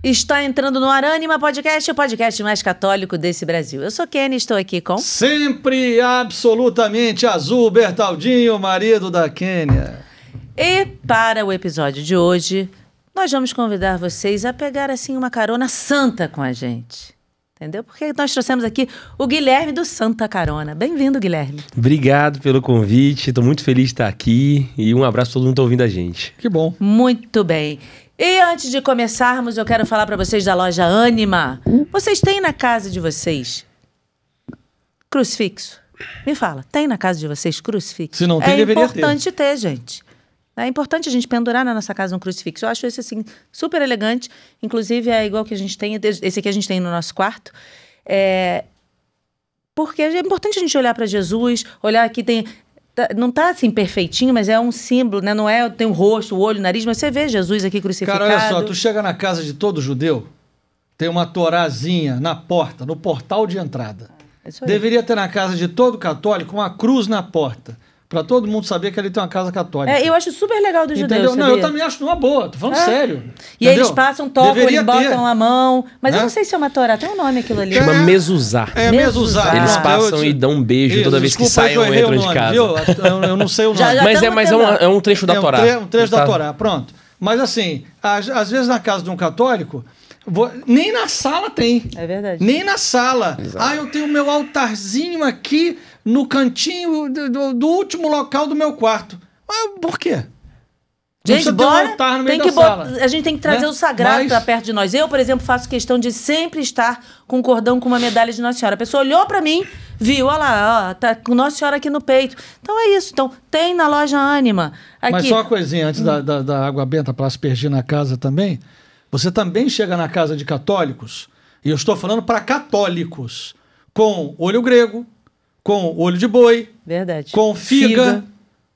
Está entrando no ar Ânima Podcast, o podcast mais católico desse Brasil. Eu sou Kenny, estou aqui com... Sempre absolutamente azul, Bertaldinho, marido da Kênia. E para o episódio de hoje, nós vamos convidar vocês a pegar assim uma carona santa com a gente. Entendeu? Porque nós trouxemos aqui o Guilherme do Santa Carona. Bem-vindo, Guilherme. Obrigado pelo convite, estou muito feliz de estar aqui e um abraço a todo mundo que está ouvindo a gente. Que bom. Muito bem. E antes de começarmos, eu quero falar para vocês da loja Ânima. Vocês têm na casa de vocês crucifixo? Me fala, tem na casa de vocês crucifixo? Se não tem, deveria ter. É importante ter, gente. É importante a gente pendurar na nossa casa um crucifixo. Eu acho esse, assim, super elegante. Inclusive, é igual que a gente tem. Esse aqui a gente tem no nosso quarto. Porque é importante a gente olhar para Jesus, olhar aqui tem... Não tá assim perfeitinho, mas é um símbolo, né? Não é, tem o rosto, o olho, o nariz, mas você vê Jesus aqui crucificado. Cara, olha só, tu chega na casa de todo judeu, tem uma torazinha na porta, no portal de entrada. Deveria ter na casa de todo católico uma cruz na porta, para todo mundo saber que ali tem uma casa católica. Eu acho super legal dos judeus, sabia? Não, eu também acho numa boa, tô falando sério. E aí eles passam, tocam, eles botam a mão. Mas né? eu não sei se é uma torá, tem um nome aquilo ali. Chama mezuzá. Mezuzá. Eles passam e dão um beijo toda vez que saem ou entram de casa. Viu? Eu não sei o nome. Mas é um trecho da Torá. Um trecho da Torá, pronto. Mas assim, às vezes na casa de um católico, nem na sala tem. É verdade. Nem na sala. Exato. Eu tenho meu altarzinho aqui no cantinho do último local do meu quarto. Mas por quê? Gente, bora, a gente tem que trazer né? o sagrado para perto de nós. Eu, por exemplo, faço questão de sempre estar com um cordão com uma medalha de Nossa Senhora. A pessoa olhou para mim, viu, olha lá, ó, tá com Nossa Senhora aqui no peito. Então é isso. Então tem na loja Ânima. Aqui. Mas só uma coisinha, antes da água benta para aspergir na casa também, você também chega na casa de católicos, e eu estou falando para católicos, com olho grego, com olho de boi, verdade, com figa.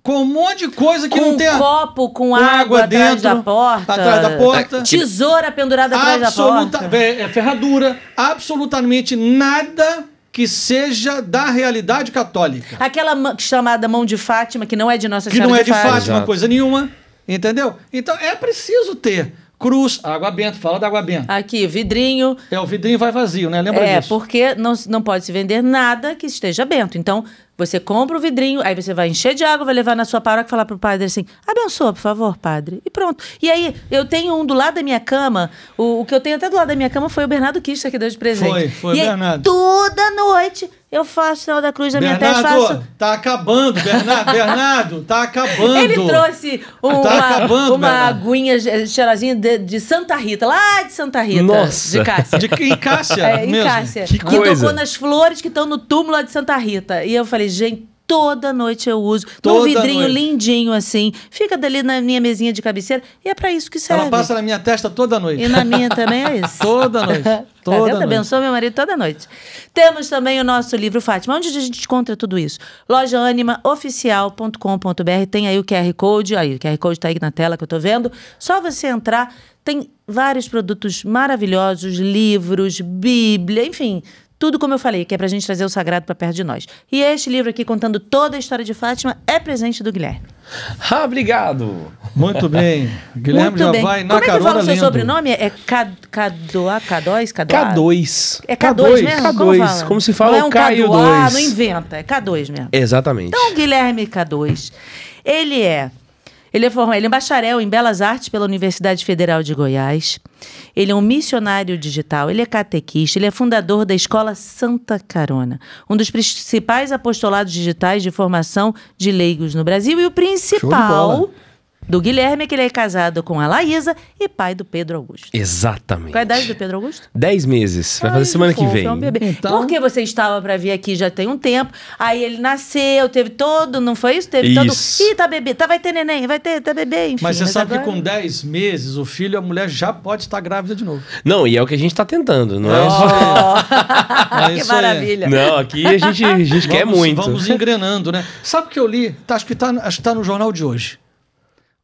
Com um monte de coisa que com não tem... copo com água atrás dentro, atrás da porta. Tesoura pendurada atrás da porta. Ferradura. Absolutamente nada que seja da realidade católica. Aquela chamada mão de Fátima, que não é de Nossa Senhora que não é de Fátima, Exato. coisa nenhuma. Entendeu? Então é preciso ter cruz, água benta, fala da água benta. Aqui, vidrinho. O vidrinho vai vazio, né? Lembra disso? Porque não pode se vender nada que esteja bento. Então, você compra o vidrinho, aí você vai encher de água, vai levar na sua paróquia e falar pro padre assim, abençoa, por favor, padre. E pronto. E aí, eu tenho um do lado da minha cama, o que eu tenho até do lado da minha cama foi o Bernardo Kister que deu de presente. Foi e o Bernardo. Aí, toda noite eu faço o sinal da cruz da minha testa. Bernardo, tá acabando, Bernardo, tá acabando. Ele trouxe uma Bernardo. aguinha cheirosinha de Santa Rita, lá de Santa Rita. Nossa. De Cássia. Em Cássia Em mesmo. Cássia. Que Que coisa. tocou nas flores que estão no túmulo lá de Santa Rita. E eu falei, gente, toda noite eu uso. Toda Num vidrinho noite. lindinho assim. Fica dali na minha mesinha de cabeceira. E é pra isso que serve. Ela passa na minha testa toda noite. E na minha também é isso. Toda noite. Toda Deus noite. abençoe meu marido toda noite. Temos também o nosso livro Fátima. Onde a gente encontra tudo isso? lojaanimaoficial.com.br. Tem aí o QR Code. Aí, o QR Code tá aí na tela que eu tô vendo. Só você entrar. Tem vários produtos maravilhosos, livros, Bíblia, enfim... Tudo como eu falei, que é pra gente trazer o sagrado pra perto de nós. E este livro aqui, contando toda a história de Fátima, é presente do Guilherme. Obrigado. Muito bem. Guilherme Muito já bem. vai na Como é que carona fala o seu lendo. sobrenome? É K2? K2. É K2 mesmo? K2. Como se fala não é o um Caio K2A, 2. não inventa. É K2 mesmo. Exatamente. Então, o Guilherme K2, ele é bacharel em Belas Artes pela Universidade Federal de Goiás. Ele é um missionário digital, ele é catequista, ele é fundador da Escola Santa Carona, um dos principais apostolados digitais de formação de leigos no Brasil. E o principal do Guilherme é que ele é casado com a Laísa e pai do Pedro Augusto. Exatamente. Qual a idade do Pedro Augusto? 10 meses. Vai fazer semana que vem. É um bebê. Então... Porque você estava para vir aqui já tem um tempo, aí ele nasceu, teve todo, não foi isso? Teve Isso. todo... Ih, tá bebê, vai ter neném, tá bebê, enfim. Mas você sabe agora... que com 10 meses, o filho, a mulher já pode estar grávida de novo. Não, e é o que a gente tá tentando, não é? É Que isso aí. maravilha. Não, aqui a gente quer muito. Vamos engrenando, né? Sabe o que eu li? Acho que tá no jornal de hoje.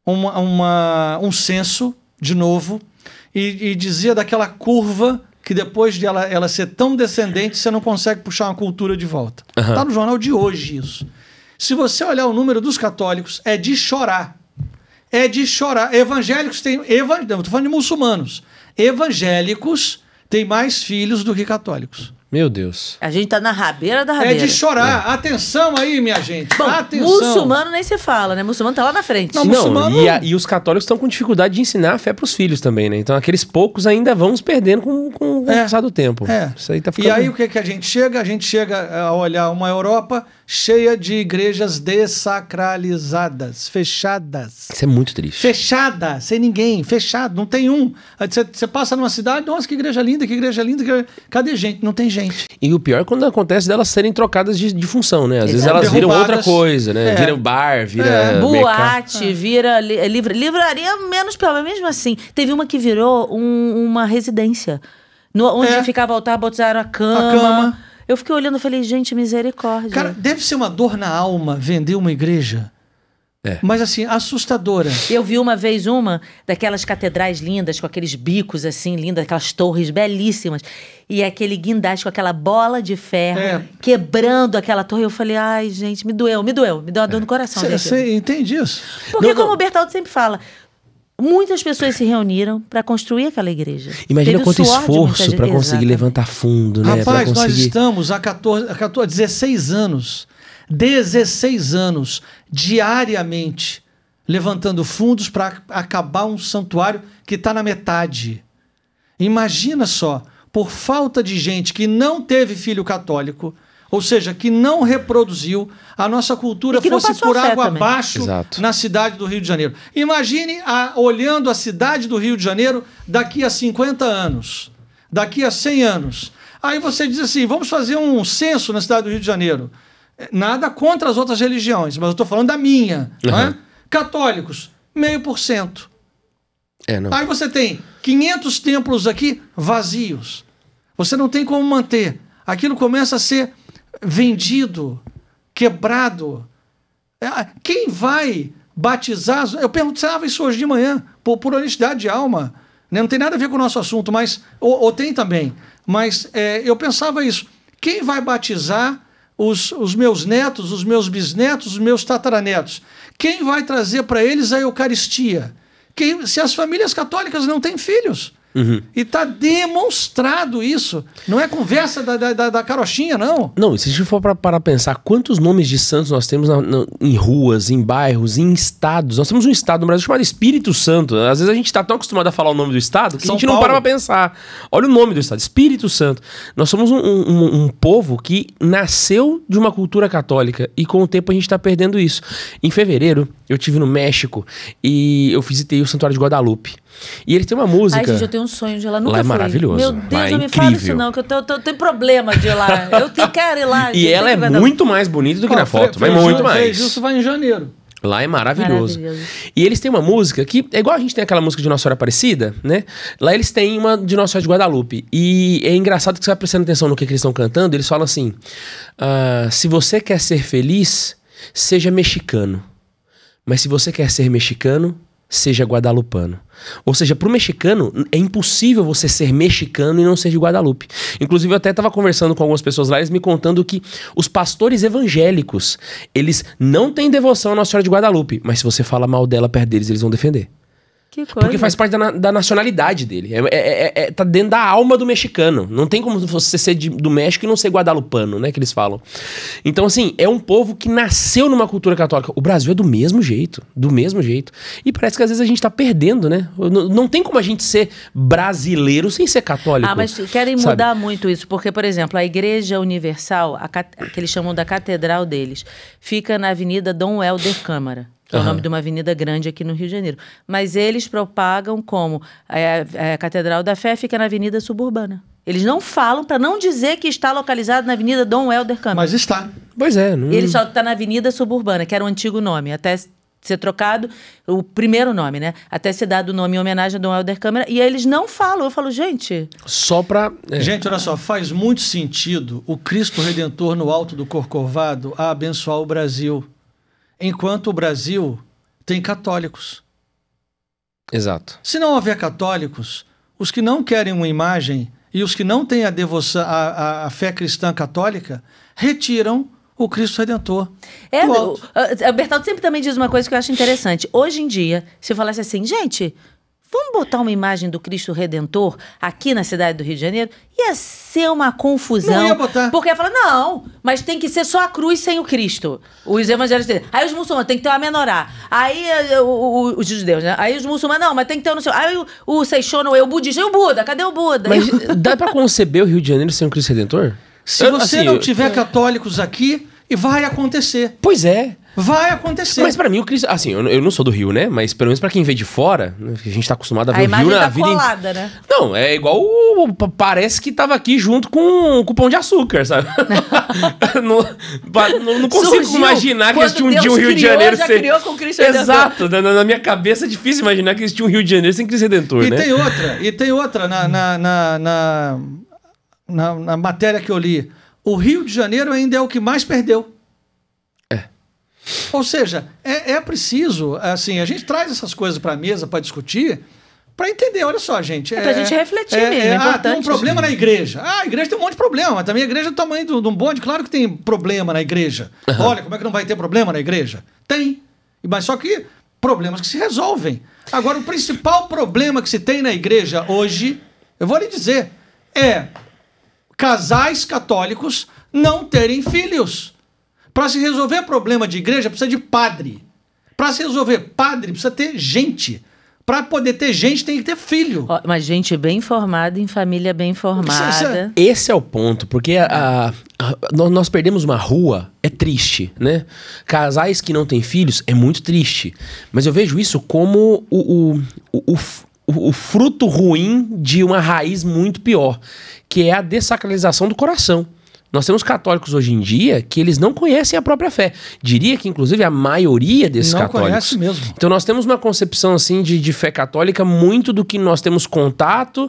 Um censo, de novo, e dizia daquela curva que depois de ela ser tão descendente, você não consegue puxar uma cultura de volta. Está no jornal de hoje isso. Se você olhar o número dos católicos, é de chorar. é de chorar. Evangélicos têm... Não, estou falando de muçulmanos. Evangélicos têm mais filhos do que católicos. Meu Deus. A gente tá na rabeira da rabeira. É de chorar. Atenção aí, minha gente. Bom, atenção. muçulmano nem se fala, né? Muçulmano tá lá na frente. Não, Não, muçulmano- e os católicos estão com dificuldade de ensinar a fé pros filhos também, né? Então aqueles poucos ainda vão se perdendo com o passar do tempo. Isso aí tá ficando... E aí o que, que a gente chega? A gente chega a olhar uma Europa cheia de igrejas desacralizadas, fechadas. Isso é muito triste. Fechada, sem ninguém, fechado, não tem um. Aí você passa numa cidade, nossa, que igreja linda, que igreja linda. Cadê gente? Não tem gente. E o pior é quando acontece delas serem trocadas de função, né? Às vezes Exato. elas viram outra Derrubadas. coisa, né? Viram bar, vira mercado. Boate, vira livraria menos pior, mas mesmo assim. Teve uma que virou uma residência. Onde ficava o altar, botaram a cama. Eu fiquei olhando e falei, gente, misericórdia. Cara, deve ser uma dor na alma vender uma igreja. Mas assim, assustadora. Eu vi uma vez uma daquelas catedrais lindas, com aqueles bicos assim, lindas, aquelas torres belíssimas. E aquele guindaste com aquela bola de ferro, quebrando aquela torre. Eu falei, ai, gente, me deu uma dor no coração. Você entende isso? Porque como o Bertaldo sempre fala, muitas pessoas se reuniram para construir aquela igreja. Imagina Teve o quanto suor de muita esforço gente. para conseguir Exatamente. levantar fundo, né? Rapaz, Pra nós conseguir... estamos há 16 anos, 16 anos, diariamente, levantando fundos para acabar um santuário que está na metade. Imagina só, por falta de gente que não teve filho católico, ou seja, que não reproduziu, a nossa cultura E que não fosse passou por a fé água também. abaixo Exato. na cidade do Rio de Janeiro. Imagine olhando a cidade do Rio de Janeiro daqui a 50 anos, daqui a 100 anos. Aí você diz assim, vamos fazer um censo na cidade do Rio de Janeiro. Nada contra as outras religiões, mas eu estou falando da minha. Não é? Católicos, 0,5%. Não. Aí você tem 500 templos aqui vazios. Você não tem como manter. Aquilo começa a ser vendido, quebrado. Quem vai batizar? Eu perguntava isso hoje de manhã, por honestidade de alma. Né? Não tem nada a ver com o nosso assunto, mas ou tem também. Mas eu pensava isso. Quem vai batizar os meus netos, os meus bisnetos, os meus tataranetos? Quem vai trazer para eles a Eucaristia? Se as famílias católicas não têm filhos. E está demonstrado isso. Não é conversa da carochinha, não. Não, se a gente for para pensar quantos nomes de santos nós temos em ruas, em bairros, em estados. Nós temos um estado no Brasil chamado Espírito Santo. Às vezes a gente está tão acostumado a falar o nome do estado que São a gente não Paulo. para pra pensar. Olha o nome do estado, Espírito Santo. Nós somos um povo que nasceu de uma cultura católica e com o tempo a gente está perdendo isso. Em fevereiro, eu estive no México e eu visitei o Santuário de Guadalupe. E eles têm uma música... Ai, gente, eu tenho um sonho de ir lá, nunca Lá é fui. maravilhoso. Meu Deus, Lá é não me fala isso incrível. não, que eu tenho problema de ir lá. Eu quero ir lá. E gente, ela é tem que muito mais bonita do que na foto. Vai muito mais. Isso vai em janeiro. Lá é maravilhoso. Maravilhoso. E eles têm uma música que é igual a gente tem aquela música de Nossa Senhora Aparecida, né? Lá eles têm uma de Nossa Senhora de Guadalupe. E é engraçado que você vai prestando atenção no que eles estão cantando. Eles falam assim: se você quer ser feliz, seja mexicano. Mas se você quer ser mexicano, seja guadalupano. Ou seja, pro mexicano, é impossível você ser mexicano e não ser de Guadalupe. Inclusive, eu até estava conversando com algumas pessoas lá, eles me contando que os pastores evangélicos, eles não têm devoção à Nossa Senhora de Guadalupe, mas se você fala mal dela perto deles, eles vão defender. Que coisa. Porque faz parte da nacionalidade dele. Tá dentro da alma do mexicano. Não tem como você ser do México e não ser guadalupano, né? Que eles falam. Então, assim, é um povo que nasceu numa cultura católica. O Brasil é do mesmo jeito. Do mesmo jeito. E parece que às vezes a gente tá perdendo, né? Não tem como a gente ser brasileiro sem ser católico. Mas querem mudar muito isso. Porque, por exemplo, a Igreja Universal, que eles chamam da catedral deles, fica na Avenida Dom Helder Câmara. Que é o nome de uma avenida grande aqui no Rio de Janeiro. Mas eles propagam como a Catedral da Fé fica na Avenida Suburbana. Eles não falam para não dizer que está localizado na Avenida Dom Helder Câmara. Mas está. Pois é. Eles falam que está na Avenida Suburbana, que era o antigo nome, até ser trocado o primeiro nome, né? Até ser dado o nome em homenagem a Dom Helder Câmara. E aí eles não falam. Eu falo, gente... Só pra... Gente, olha só, faz muito sentido o Cristo Redentor no alto do Corcovado a abençoar o Brasil. Enquanto o Brasil tem católicos. Exato. Se não houver católicos, os que não querem uma imagem e os que não têm a devoção, a fé cristã católica, retiram o Cristo Redentor. O Bertaldo sempre também diz uma coisa que eu acho interessante. Hoje em dia, se eu falasse assim, gente, vamos botar uma imagem do Cristo Redentor aqui na cidade do Rio de Janeiro, ia ser uma confusão. Não ia botar. Porque ia falar, não, mas tem que ser só a cruz sem o Cristo. Os evangélicos dizem. Aí os muçulmanos, tem que ter uma menorá. Aí os judeus, né? Aí os muçulmanos, não, mas tem que ter o não sei. Aí o Seixono, o budista, e o Buda? Cadê o Buda? Mas dá pra conceber o Rio de Janeiro sem o Cristo Redentor? Se você não tiver católicos aqui, vai acontecer. Pois é. Vai acontecer. Mas pra mim, o Cristo... Assim, eu não sou do Rio, né? Mas pelo menos pra quem vem de fora, né? A gente tá acostumado a ver o Rio na vida... colada, né? Não, é igual... Parece que tava aqui junto com o Pão de Açúcar, sabe? não consigo imaginar que existia um dia um Rio de Janeiro sem... criou com Cristo Redentor. Exato. Na minha cabeça é difícil imaginar que existia um Rio de Janeiro sem Cristo Redentor, né? E tem outra na matéria que eu li. O Rio de Janeiro ainda é o que mais perdeu. Ou seja, é preciso, assim, a gente traz essas coisas para a mesa para discutir, para entender, olha só, gente. Pra gente refletir mesmo. Tem um problema na igreja. A igreja tem um monte de problema, mas também a igreja é do tamanho de um bonde, claro que tem problema na igreja. Uhum. Olha, como é que não vai ter problema na igreja? Tem. Mas só que problemas que se resolvem. Agora, o principal problema que se tem na igreja hoje, eu vou lhe dizer, é casais católicos não terem filhos. Para se resolver problema de igreja, precisa de padre. Para se resolver padre, precisa ter gente. Para poder ter gente, tem que ter filho. Mas gente bem formada, em família bem formada. Esse é o ponto, porque nós perdemos uma rua, é triste, né? Casais que não têm filhos é muito triste. Mas eu vejo isso como o fruto ruim de uma raiz muito pior, que é a dessacralização do coração. Nós temos católicos hoje em dia que eles não conhecem a própria fé. Diria que, inclusive, a maioria desses católicos... Não conhece mesmo. Então, nós temos uma concepção, assim, de fé católica muito do que nós temos contato,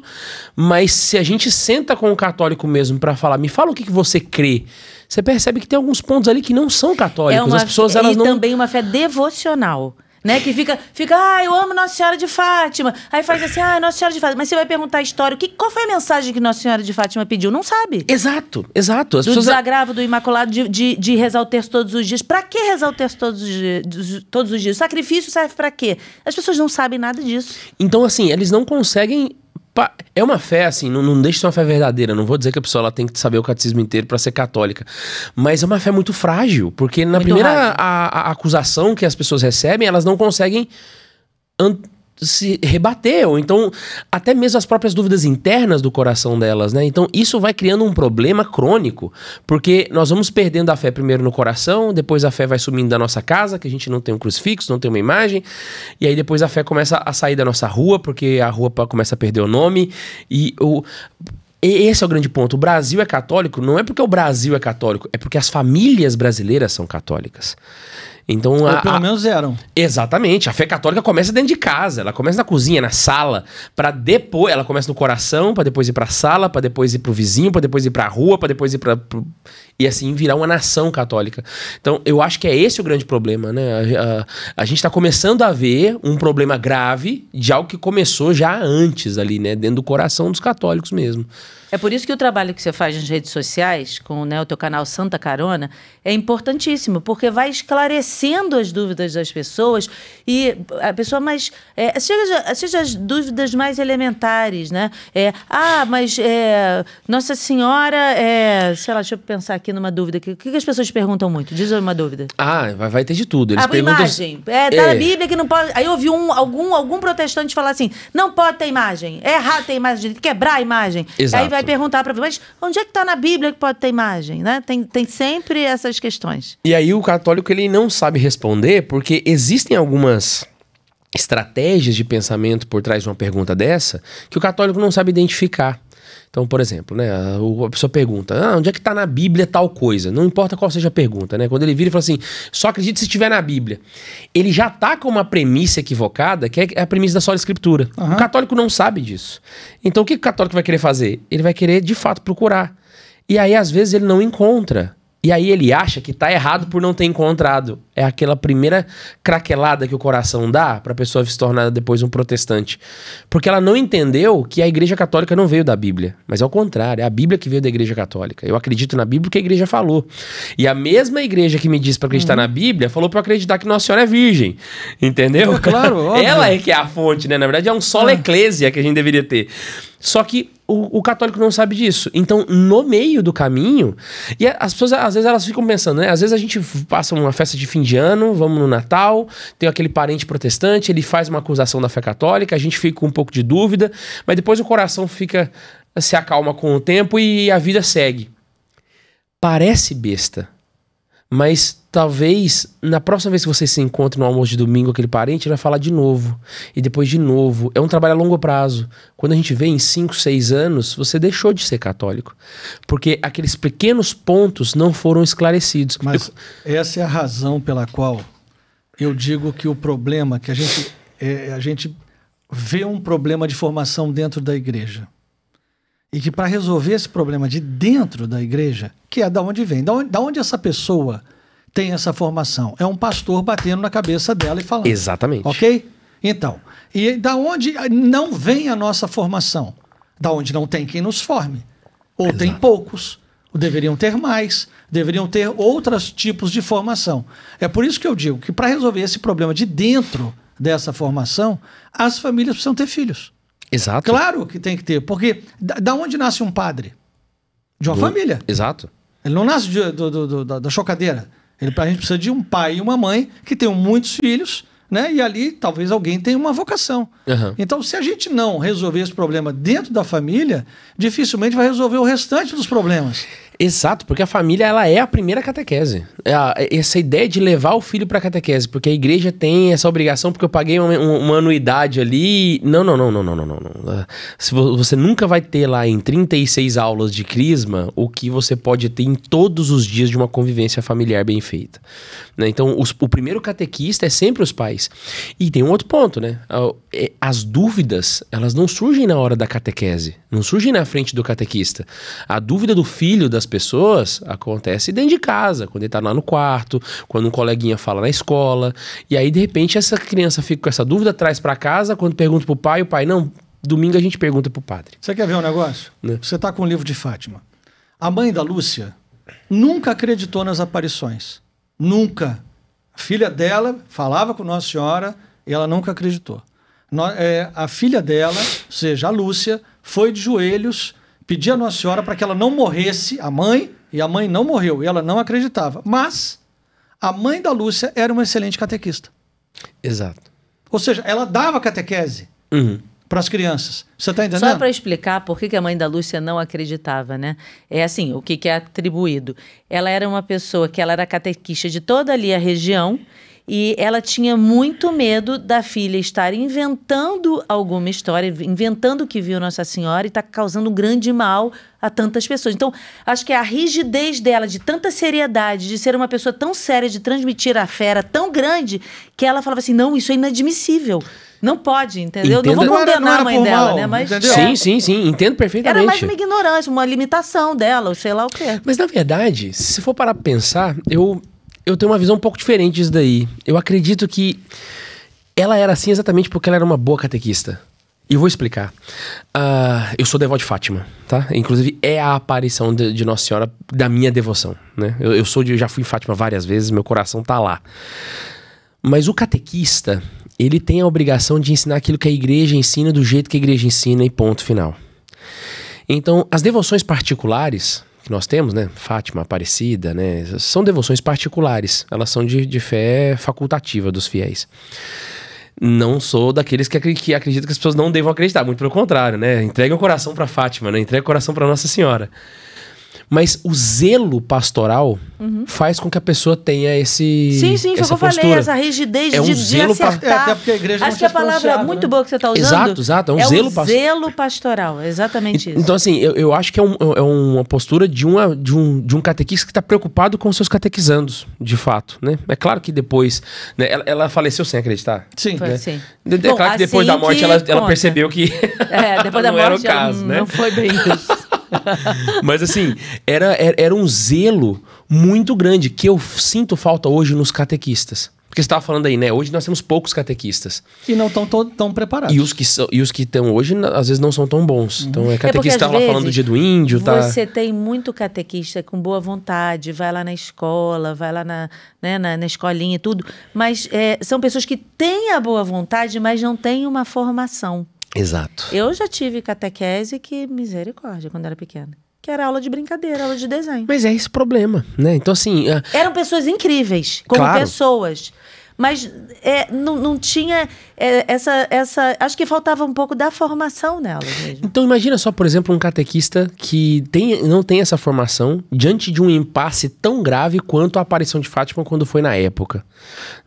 mas se a gente senta com o católico mesmo para falar, me fala o que você crê, você percebe que tem alguns pontos ali que não são católicos. As pessoas, elas não... também uma fé devocional. Né? Que fica, eu amo Nossa Senhora de Fátima. Aí faz assim, Nossa Senhora de Fátima. Mas você vai perguntar a história, qual foi a mensagem que Nossa Senhora de Fátima pediu? Não sabe. Exato. Do desagravo do Imaculado, de rezar o terço todos os dias. Pra que rezar o terço todos os dias? O sacrifício serve pra quê? As pessoas não sabem nada disso. Então, assim, eles não conseguem... É uma fé, assim, não deixa de ser uma fé verdadeira. Não vou dizer que a pessoa ela tem que saber o catecismo inteiro para ser católica. Mas é uma fé muito frágil, porque na primeira a acusação que as pessoas recebem, elas não conseguem se rebater, ou então até mesmo as próprias dúvidas internas do coração delas, né? Então isso vai criando um problema crônico, porque nós vamos perdendo a fé primeiro no coração, depois a fé vai sumindo da nossa casa, que a gente não tem um crucifixo, não tem uma imagem, e aí depois a fé começa a sair da nossa rua, porque a rua começa a perder o nome, e esse é o grande ponto. O Brasil é católico não é porque o Brasil é católico, é porque as famílias brasileiras são católicas. Então, ou pelo menos eram. Exatamente. A fé católica começa dentro de casa. Ela começa na cozinha, na sala, para depois... Ela começa no coração, para depois ir para a sala, para depois ir para o vizinho, para depois ir para a rua, para depois ir para... E assim virar uma nação católica. Então, eu acho que é esse o grande problema, né? A gente está começando a ver um problema grave de algo que começou já antes ali, né? Dentro do coração dos católicos mesmo. É por isso que o trabalho que você faz nas redes sociais, com o teu canal Santa Carona, é importantíssimo, porque vai esclarecendo as dúvidas das pessoas e a pessoa mais... seja as dúvidas mais elementares, né? Nossa Senhora... sei lá, deixa eu pensar aqui numa dúvida. O que as pessoas perguntam muito? Diz uma dúvida. Vai ter de tudo. Eles perguntam... imagem. Tá na Bíblia que não pode... Aí eu ouvi algum protestante falar assim, não pode ter imagem. É errado ter imagem, quebrar a imagem. Exato. Aí vai perguntar para você, mas onde é que está na Bíblia que pode ter imagem? Né? Tem sempre essas questões. E aí o católico ele não sabe responder porque existem algumas estratégias de pensamento por trás de uma pergunta dessa que o católico não sabe identificar. Então, por exemplo, né, a pessoa pergunta, onde é que está na Bíblia tal coisa? Não importa qual seja a pergunta, né? Quando ele vira e fala assim, só acredite se estiver na Bíblia. Ele já está com uma premissa equivocada, que é a premissa da sola escritura. Uhum. O católico não sabe disso. Então, o que o católico vai querer fazer? Ele vai querer, de fato, procurar. E aí, às vezes, ele não encontra. E aí ele acha que está errado por não ter encontrado. É aquela primeira craquelada que o coração dá pra pessoa se tornar depois um protestante. Porque ela não entendeu que a Igreja Católica não veio da Bíblia. Mas é o contrário, é a Bíblia que veio da Igreja Católica. Eu acredito na Bíblia porque a Igreja falou. E a mesma igreja que me disse pra acreditar na Bíblia, falou pra eu acreditar que Nossa Senhora é virgem. Entendeu? É claro, óbvio. Ela é que é a fonte, né? Na verdade é um sola ecclesia que a gente deveria ter. Só que o católico não sabe disso. Então, no meio do caminho... E as pessoas, às vezes, elas ficam pensando, né? Às vezes a gente passa uma festa de fim de ano, vamos no Natal, tem aquele parente protestante, ele faz uma acusação da fé católica, a gente fica com um pouco de dúvida, mas depois o coração se acalma com o tempo e a vida segue. Parece besta, mas talvez na próxima vez que você se encontre no almoço de domingo aquele parente, ele vai falar de novo. E depois de novo. É um trabalho a longo prazo. Quando a gente vê em 5, 6 anos, você deixou de ser católico. Porque aqueles pequenos pontos não foram esclarecidos. Mas essa é a razão pela qual eu digo que o problema, que a gente vê um problema de formação dentro da igreja. E que para resolver esse problema de dentro da igreja, que é da onde vem, da onde essa pessoa tem essa formação? É um pastor batendo na cabeça dela e falando. Exatamente. Ok? Então, e da onde não vem a nossa formação? Da onde não tem quem nos forme. Ou tem poucos, ou deveriam ter mais, deveriam ter outros tipos de formação. É por isso que eu digo que para resolver esse problema de dentro dessa formação, as famílias precisam ter filhos. Exato. Claro que tem que ter, porque da onde nasce um padre? De uma família. Exato. Ele não nasce da chocadeira. A gente precisa de um pai e uma mãe que tenham muitos filhos, né? E ali talvez alguém tenha uma vocação. Então, se a gente não resolver esse problema dentro da família, dificilmente vai resolver o restante dos problemas. Exato, porque a família ela é a primeira catequese. Essa ideia de levar o filho para catequese, porque a igreja tem essa obrigação, porque eu paguei uma anuidade ali. Não. Se você nunca vai ter lá em 36 aulas de crisma o que você pode ter em todos os dias de uma convivência familiar bem feita. Né? Então, o primeiro catequista é sempre os pais. E tem um outro ponto, né? As dúvidas, elas não surgem na hora da catequese, não surgem na frente do catequista. A dúvida do filho das pessoas acontece dentro de casa, quando ele tá lá no quarto, quando um coleguinha fala na escola, e aí de repente essa criança fica com essa dúvida, traz para casa, quando pergunta pro pai, o pai, não, domingo a gente pergunta pro padre. Você quer ver um negócio? Né? Você tá com o livro de Fátima. A mãe da Lúcia nunca acreditou nas aparições. Nunca. A filha dela falava com Nossa Senhora e ela nunca acreditou. A filha dela, ou seja, a Lúcia, foi de joelhos pedir a Nossa Senhora para que ela não morresse, a mãe, e a mãe não morreu, e ela não acreditava. Mas a mãe da Lúcia era uma excelente catequista. Exato. Ou seja, ela dava catequese para as crianças. Você está entendendo? Só para explicar por que a mãe da Lúcia não acreditava, né? É assim, o que é atribuído. Ela era uma pessoa que ela era catequista de toda ali a região, e ela tinha muito medo da filha estar inventando alguma história, inventando que viu Nossa Senhora e está causando um grande mal a tantas pessoas. Então, acho que a rigidez dela, de tanta seriedade, de ser uma pessoa tão séria, de transmitir a fé, era tão grande, que ela falava assim, não, isso é inadmissível. Não pode, entendeu? Entendo. Não vou condenar a mãe dela, mal, né? Mas sim, entendo perfeitamente. era mais uma ignorância, uma limitação dela, sei lá o quê. Mas, na verdade, se for parar pra pensar, eu tenho uma visão um pouco diferente disso daí. Eu acredito que ela era assim exatamente porque ela era uma boa catequista. E eu vou explicar. Eu sou devoto de Fátima, tá? Inclusive, é a aparição de Nossa Senhora da minha devoção, né? Eu já fui em Fátima várias vezes, meu coração tá lá. Mas o catequista, ele tem a obrigação de ensinar aquilo que a igreja ensina do jeito que a igreja ensina e ponto final. Então, as devoções particulares que nós temos, né, Fátima, Aparecida, né, são devoções particulares, elas são de fé facultativa dos fiéis. Não sou daqueles que acreditam que as pessoas não devam acreditar, muito pelo contrário, né, entrega o coração para Fátima, né, entrega o coração para Nossa Senhora. Mas o zelo pastoral faz com que a pessoa tenha esse Sim, foi o que eu falei, essa rigidez de acertar. Até porque a igreja acho que a palavra é muito boa que você está usando. Exato. É um zelo pastoral, exatamente isso. Então, assim, eu acho que é uma postura de um catequista que está preocupado com os seus catequizandos, de fato, né? É claro que depois, né, ela faleceu sem acreditar. Sim. Foi, né? sim. É claro que depois da morte ela percebeu que depois da não morte era o caso, né? Não foi bem isso. Mas assim, era um zelo muito grande que eu sinto falta hoje nos catequistas. Porque você estava falando aí, né? Hoje nós temos poucos catequistas. E não estão tão preparados. E os que estão hoje, às vezes, não são tão bons. Então, catequista estava lá falando do dia do índio. Você tem muito catequista com boa vontade, vai lá na escola, vai lá na escolinha e tudo. Mas são pessoas que têm a boa vontade, mas não têm uma formação. Exato. Eu já tive catequese que, misericórdia, quando era pequena. Que era aula de brincadeira, aula de desenho. Mas é esse o problema, né? Então, assim... Eram pessoas incríveis, como pessoas. Mas não tinha essa... Acho que faltava um pouco da formação nelas mesmo. Então, imagina só, por exemplo, um catequista que não tem essa formação diante de um impasse tão grave quanto a aparição de Fátima quando foi na época,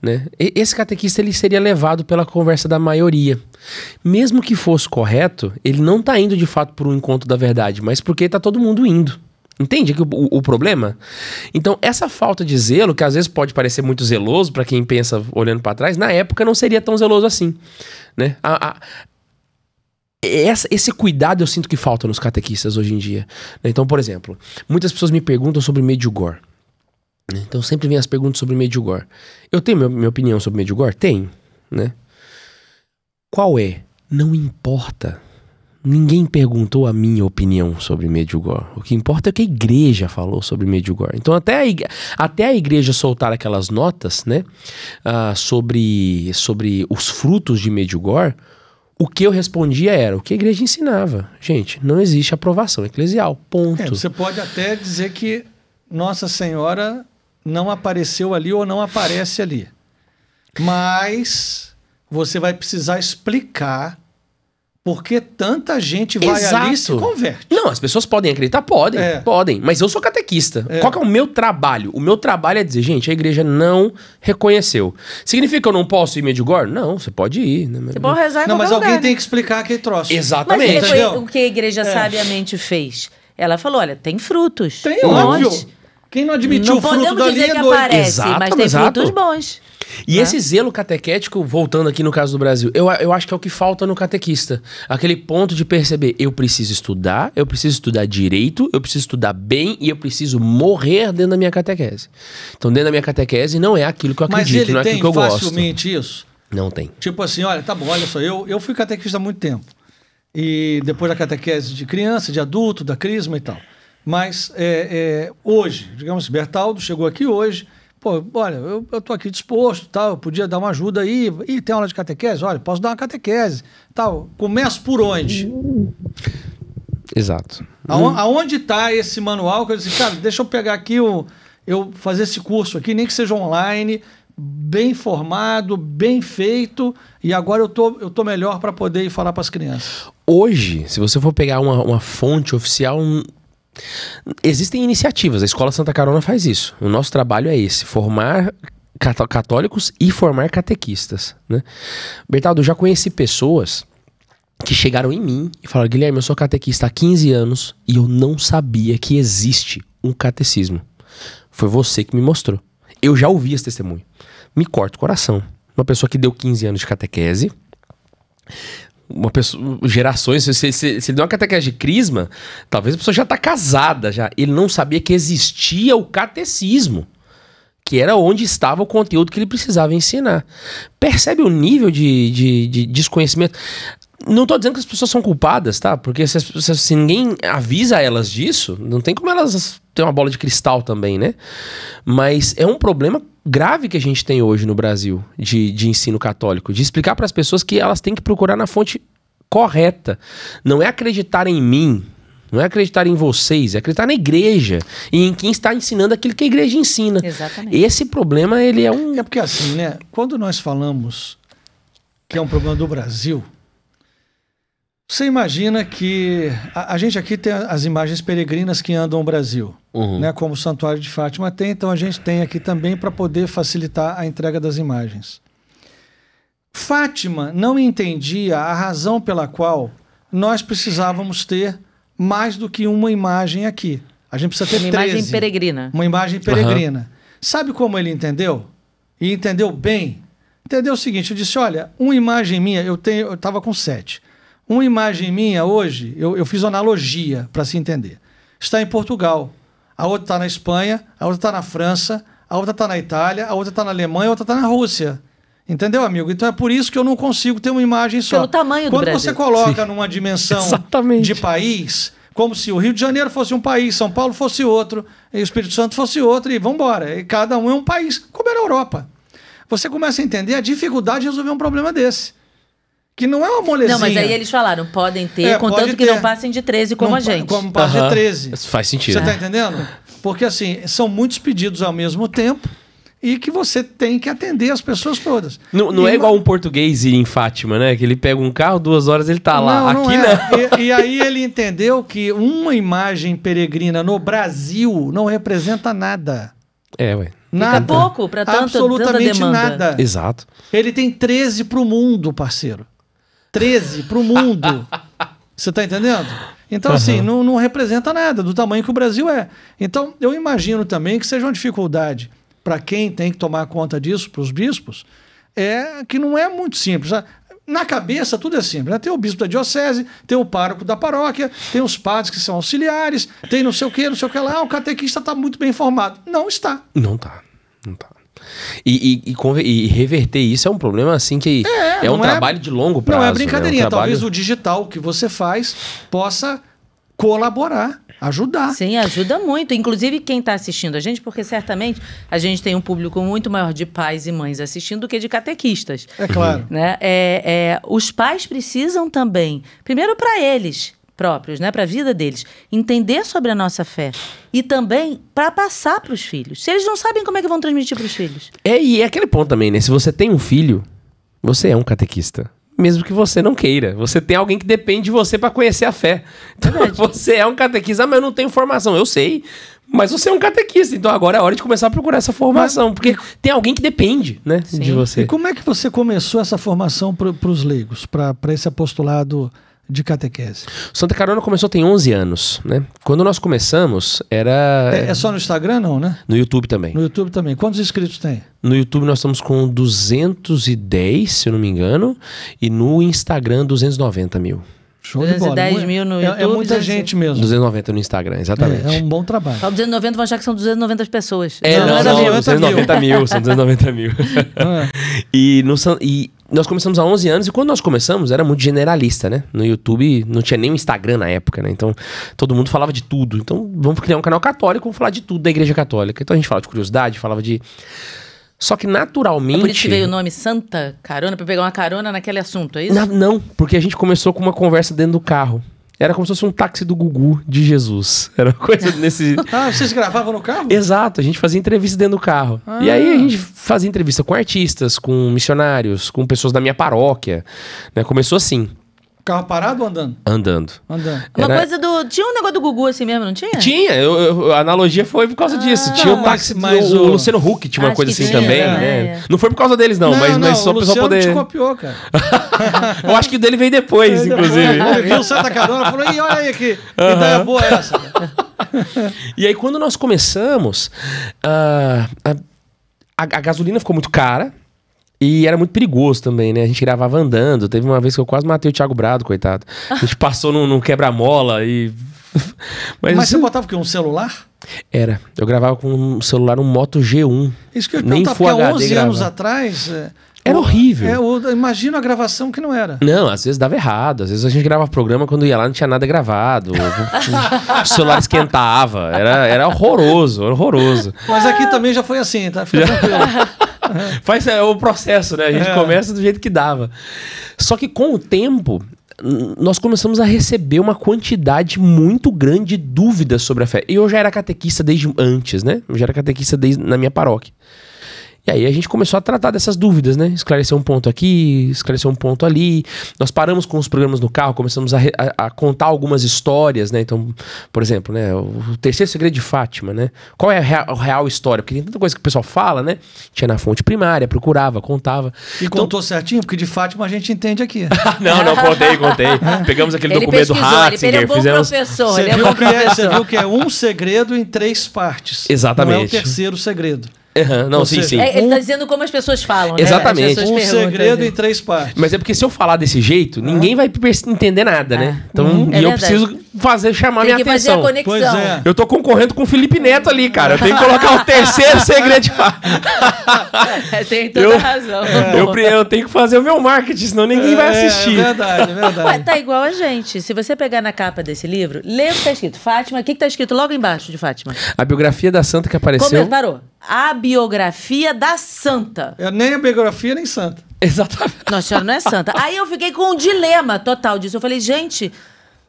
né? Esse catequista, ele seria levado pela conversa da maioria. Mesmo que fosse correto, ele não tá indo de fato por um encontro da verdade, mas porque tá todo mundo indo. Entende aqui o problema? Então, essa falta de zelo, que às vezes pode parecer muito zeloso para quem pensa olhando para trás, na época não seria tão zeloso assim, né? Esse cuidado eu sinto que falta nos catequistas hoje em dia. Então, por exemplo, muitas pessoas me perguntam sobre Medjugorje. Então, sempre vem as perguntas sobre Medjugorje. Eu tenho minha opinião sobre Medjugorje? Tenho, né? Qual é? Não importa. Ninguém perguntou a minha opinião sobre Medjugorje. O que importa é o que a igreja falou sobre Medjugorje. Então, até a igreja soltar aquelas notas, né, sobre os frutos de Medjugorje, o que eu respondia era o que a igreja ensinava. Gente, não existe aprovação eclesial, ponto. Você pode até dizer que Nossa Senhora não apareceu ali ou não aparece ali. Mas você vai precisar explicar porque tanta gente vai ali e se converte. Não, as pessoas podem acreditar? Podem. Mas eu sou catequista. Qual que é o meu trabalho? O meu trabalho é dizer, gente, a igreja não reconheceu. Significa que eu não posso ir em Medjugorje? Não, você pode ir. Né? Você pode rezar em Não, mas alguém lugar, tem que explicar aquele troço. Exatamente. Mas foi o que a igreja sabiamente fez. Ela falou, olha, tem frutos. Tem, óbvio. Quem não admitiu o fruto dali é doido. Não podemos dizer que aparece, mas tem frutos bons. E esse zelo catequético, voltando aqui no caso do Brasil, eu acho que é o que falta no catequista. Aquele ponto de perceber, eu preciso estudar direito, eu preciso estudar bem e eu preciso morrer dentro da minha catequese. Então, dentro da minha catequese não é aquilo que eu acredito, não é aquilo que eu gosto. Mas ele tem facilmente isso? Não tem. Tipo assim, olha, tá bom, olha só, eu fui catequista há muito tempo. E depois da catequese de criança, de adulto, da crisma e tal. Mas hoje, digamos, Bertaldo chegou aqui hoje, pô, olha, eu tô aqui disposto, tal, eu podia dar uma ajuda aí, e tem aula de catequese? Olha, posso dar uma catequese, tal. Começo por onde? Exato. Aonde está esse manual? Que eu disse, cara, deixa eu pegar aqui, eu fazer esse curso aqui, nem que seja online, bem formado, bem feito, e agora eu tô melhor para poder ir falar para as crianças. Hoje, se você for pegar uma fonte oficial, existem iniciativas, a Escola Santa Carona faz isso. O nosso trabalho é esse, formar católicos e formar catequistas, né? Bertaldo, eu já conheci pessoas que chegaram em mim e falaram, Guilherme, eu sou catequista há 15 anos e eu não sabia que existe um catecismo. Foi você que me mostrou. Eu já ouvi esse testemunho. Me corta o coração. Uma pessoa que deu 15 anos de catequese, uma pessoa, gerações, se ele deu uma catequese de crisma, talvez a pessoa já está casada já. Ele não sabia que existia o catecismo, que era onde estava o conteúdo que ele precisava ensinar. Percebe o nível de desconhecimento? Não estou dizendo que as pessoas são culpadas, tá? Porque se ninguém avisa elas disso, não tem como elas ter uma bola de cristal também, né? Mas é um problema grave que a gente tem hoje no Brasil de ensino católico, de explicar para as pessoas que elas têm que procurar na fonte correta. Não é acreditar em mim, não é acreditar em vocês, é acreditar na igreja e em quem está ensinando aquilo que a igreja ensina. Exatamente. Esse problema, ele é um... É porque assim, né? Quando nós falamos que é um problema do Brasil, você imagina que a gente aqui tem as imagens peregrinas que andam o Brasil, né, como o Santuário de Fátima tem, então a gente tem aqui também para poder facilitar a entrega das imagens. Fátima não entendia a razão pela qual nós precisávamos ter mais do que uma imagem aqui. A gente precisa ter uma 13. Imagem peregrina. Uma imagem peregrina. Sabe como ele entendeu? E entendeu bem? Entendeu o seguinte, eu disse, olha, uma imagem minha, eu estava com 7. Uma imagem minha hoje, eu fiz uma analogia para se entender. Está em Portugal, a outra está na Espanha, a outra está na França, a outra está na Itália, a outra está na Alemanha, a outra está na Rússia. Entendeu, amigo? Então é por isso que eu não consigo ter uma imagem só. Pelo tamanho do Brasil. Quando você coloca numa dimensão de país, como se o Rio de Janeiro fosse um país, São Paulo fosse outro, e o Espírito Santo fosse outro, e vamos embora. E cada um é um país, como era a Europa. Você começa a entender a dificuldade de resolver um problema desse. Que não é uma molezinha. Não, mas aí eles falaram, podem ter, contanto que não passem de 13 como a gente. Como passem de 13. Faz sentido. Você está entendendo? Porque, assim, são muitos pedidos ao mesmo tempo e que você tem que atender as pessoas todas. Não é igual um português ir em Fátima, né? Que ele pega um carro, 2 horas ele tá lá. Aqui não. E aí ele entendeu que uma imagem peregrina no Brasil não representa nada. Ué. Nada. Fica pouco para tanta absolutamente demanda. nada. Exato. Ele tem 13 pro mundo, parceiro. 13 pro mundo. Você tá entendendo? Então, assim, não representa nada do tamanho que o Brasil é. Então, eu imagino também que seja uma dificuldade para quem tem que tomar conta disso, para os bispos, que não é muito simples. Na cabeça, tudo é simples. Né? Tem o bispo da diocese, tem o pároco da paróquia, tem os padres que são auxiliares, tem não sei o que lá. O catequista está muito bem informado. Não está. Não tá. E reverter isso é um problema assim que é um trabalho de longo prazo. Não é brincadeirinha. Né? Talvez o digital que você faz possa colaborar, ajudar. Sim, ajuda muito. Inclusive quem está assistindo a gente, porque certamente a gente tem um público muito maior de pais e mães assistindo do que de catequistas. É claro. Né? Os pais precisam também, primeiro para eles próprios, né, para a vida deles, entender sobre a nossa fé e também para passar para os filhos. Se eles não sabem, como é que vão transmitir para os filhos? E é aquele ponto também, né? Se você tem um filho, você é um catequista. Mesmo que você não queira. Você tem alguém que depende de você para conhecer a fé. Então, você é um catequista, mas eu não tenho formação. Eu sei, mas você é um catequista. Então agora é hora de começar a procurar essa formação. Porque tem alguém que depende, né, de você. E como é que você começou essa formação para os leigos, para esse apostolado de catequese? Santa Carona começou tem 11 anos, né? Quando nós começamos, era... É só no Instagram, não, né? No YouTube também. No YouTube também. Quantos inscritos tem? No YouTube nós estamos com 210, se eu não me engano, e no Instagram 290 mil. Show de bola. 210 mil no YouTube. É muita gente mesmo. 290 no Instagram, exatamente. É um bom trabalho. Só 290 vão achar que são 290 pessoas. Não, 290 mil, são 290 mil. E nós começamos há 11 anos, e quando nós começamos era muito generalista, né? No YouTube não tinha nem o Instagram na época, né? Então todo mundo falava de tudo. Então vamos criar um canal católico, vamos falar de tudo da Igreja Católica. Então a gente falava de curiosidade, falava de... Só que naturalmente... É por isso que veio o nome Santa Carona, para pegar uma carona naquele assunto, é isso? Não, porque a gente começou com uma conversa dentro do carro. Era como se fosse um táxi do Gugu de Jesus. Era uma coisa nesse... Vocês gravavam no carro? Exato, a gente fazia entrevista dentro do carro. E aí a gente fazia entrevista com artistas, com missionários, com pessoas da minha paróquia. Né? Começou assim. Carro parado ou andando? Andando. Uma coisa do... Tinha um negócio do Gugu assim mesmo, não tinha? Tinha, a analogia foi por causa disso. Tinha um táxi, mas o Luciano Huck tinha uma coisa assim tinha, também, né? Não foi por causa deles, não, mas só o pessoal poder... Luciano te copiou, cara. Eu acho que o dele veio depois, inclusive. Ele viu Santa Carona e falou, olha aí que ideia boa é essa. E aí, quando nós começamos, a gasolina ficou muito cara. E era muito perigoso também, né? A gente gravava andando. Teve uma vez que eu quase matei o Thiago Brado, coitado. A gente passou num quebra-mola e... Mas você botava o quê? Um celular? Era. Eu gravava com um celular, um Moto G1. Isso que eu perguntava, porque há 11 anos atrás... Era horrível. Imagino a gravação que não era. Não, às vezes dava errado. Às vezes a gente gravava programa, quando ia lá não tinha nada gravado. O celular esquentava. Era horroroso, horroroso. Mas aqui também já foi assim, tá? Fica tranquilo. Faz o processo, né? A gente começa do jeito que dava. Só que com o tempo, nós começamos a receber uma quantidade muito grande de dúvidas sobre a fé. E eu já era catequista desde antes, né? Eu já era catequista na minha paróquia. E aí a gente começou a tratar dessas dúvidas, né? Esclarecer um ponto aqui, esclarecer um ponto ali. Nós paramos com os programas no carro, começamos a contar algumas histórias, né? Então, por exemplo, né? O terceiro segredo de Fátima, né? Qual é a real história? Porque tem tanta coisa que o pessoal fala, né? Tinha na fonte primária, procurava, contava. E contou certinho? Porque de Fátima a gente entende aqui. Não, contei. Pegamos aquele documento do Ratzinger. Ele é bom professor. Você viu que é um segredo em 3 partes. Exatamente. Não é o terceiro segredo. Não, sim. Ele tá dizendo como as pessoas falam, né? Exatamente. Um segredo em 3 partes. Mas é porque se eu falar desse jeito, ninguém vai entender nada, né? Então, eu preciso chamar minha atenção. Tem que fazer a conexão. Eu tô concorrendo com o Felipe Neto ali, cara. Eu tenho que colocar o terceiro segredo de fato. Tem toda a razão. Eu tenho que fazer o meu marketing, senão ninguém vai assistir. É verdade. Ué, tá igual a gente. Se você pegar na capa desse livro, lê o que tá escrito. Fátima, o que tá escrito logo embaixo de Fátima? A biografia da santa que apareceu. Parou. A biografia da santa. Nem a biografia, nem santa. Exatamente. Nossa Senhora não é santa. Aí eu fiquei com um dilema total disso. Eu falei, gente...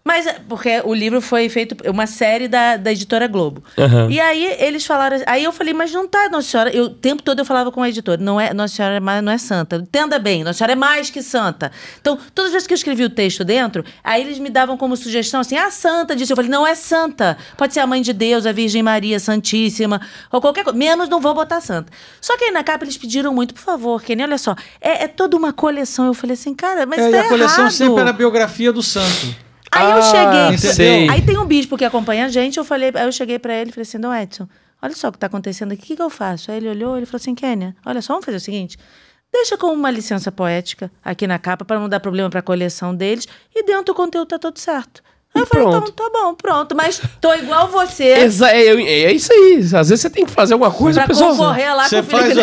Mas, porque o livro foi feito, uma série da editora Globo. Uhum. E aí eles falaram, aí eu falei, mas não tá, Nossa Senhora. O tempo todo eu falava com a editora, não é, Nossa Senhora não é santa. Entenda bem, Nossa Senhora é mais que santa. Então, todas as vezes que eu escrevi o texto dentro, aí eles me davam como sugestão assim, santa disse. Eu falei, não é santa. Pode ser a Mãe de Deus, a Virgem Maria Santíssima, ou qualquer coisa. Menos não vou botar santa. Só que aí na capa eles pediram muito, por favor, Kenny, olha só, é toda uma coleção. Eu falei assim, cara, mas tá errado. E a coleção sempre era a biografia do santo. Aí eu cheguei, sei. Aí tem um bispo que acompanha a gente, aí eu cheguei pra ele e falei assim, Dom Edson, olha só o que tá acontecendo aqui, o que eu faço? Aí ele olhou, ele falou assim, Kênia, olha só, vamos fazer o seguinte, deixa com uma licença poética aqui na capa para não dar problema pra coleção deles e dentro do conteúdo tá tudo certo. Aí eu falei, então tá bom, pronto, mas tô igual você. É isso aí, às vezes você tem que fazer alguma coisa, pra concorrer lá você com o Felipe.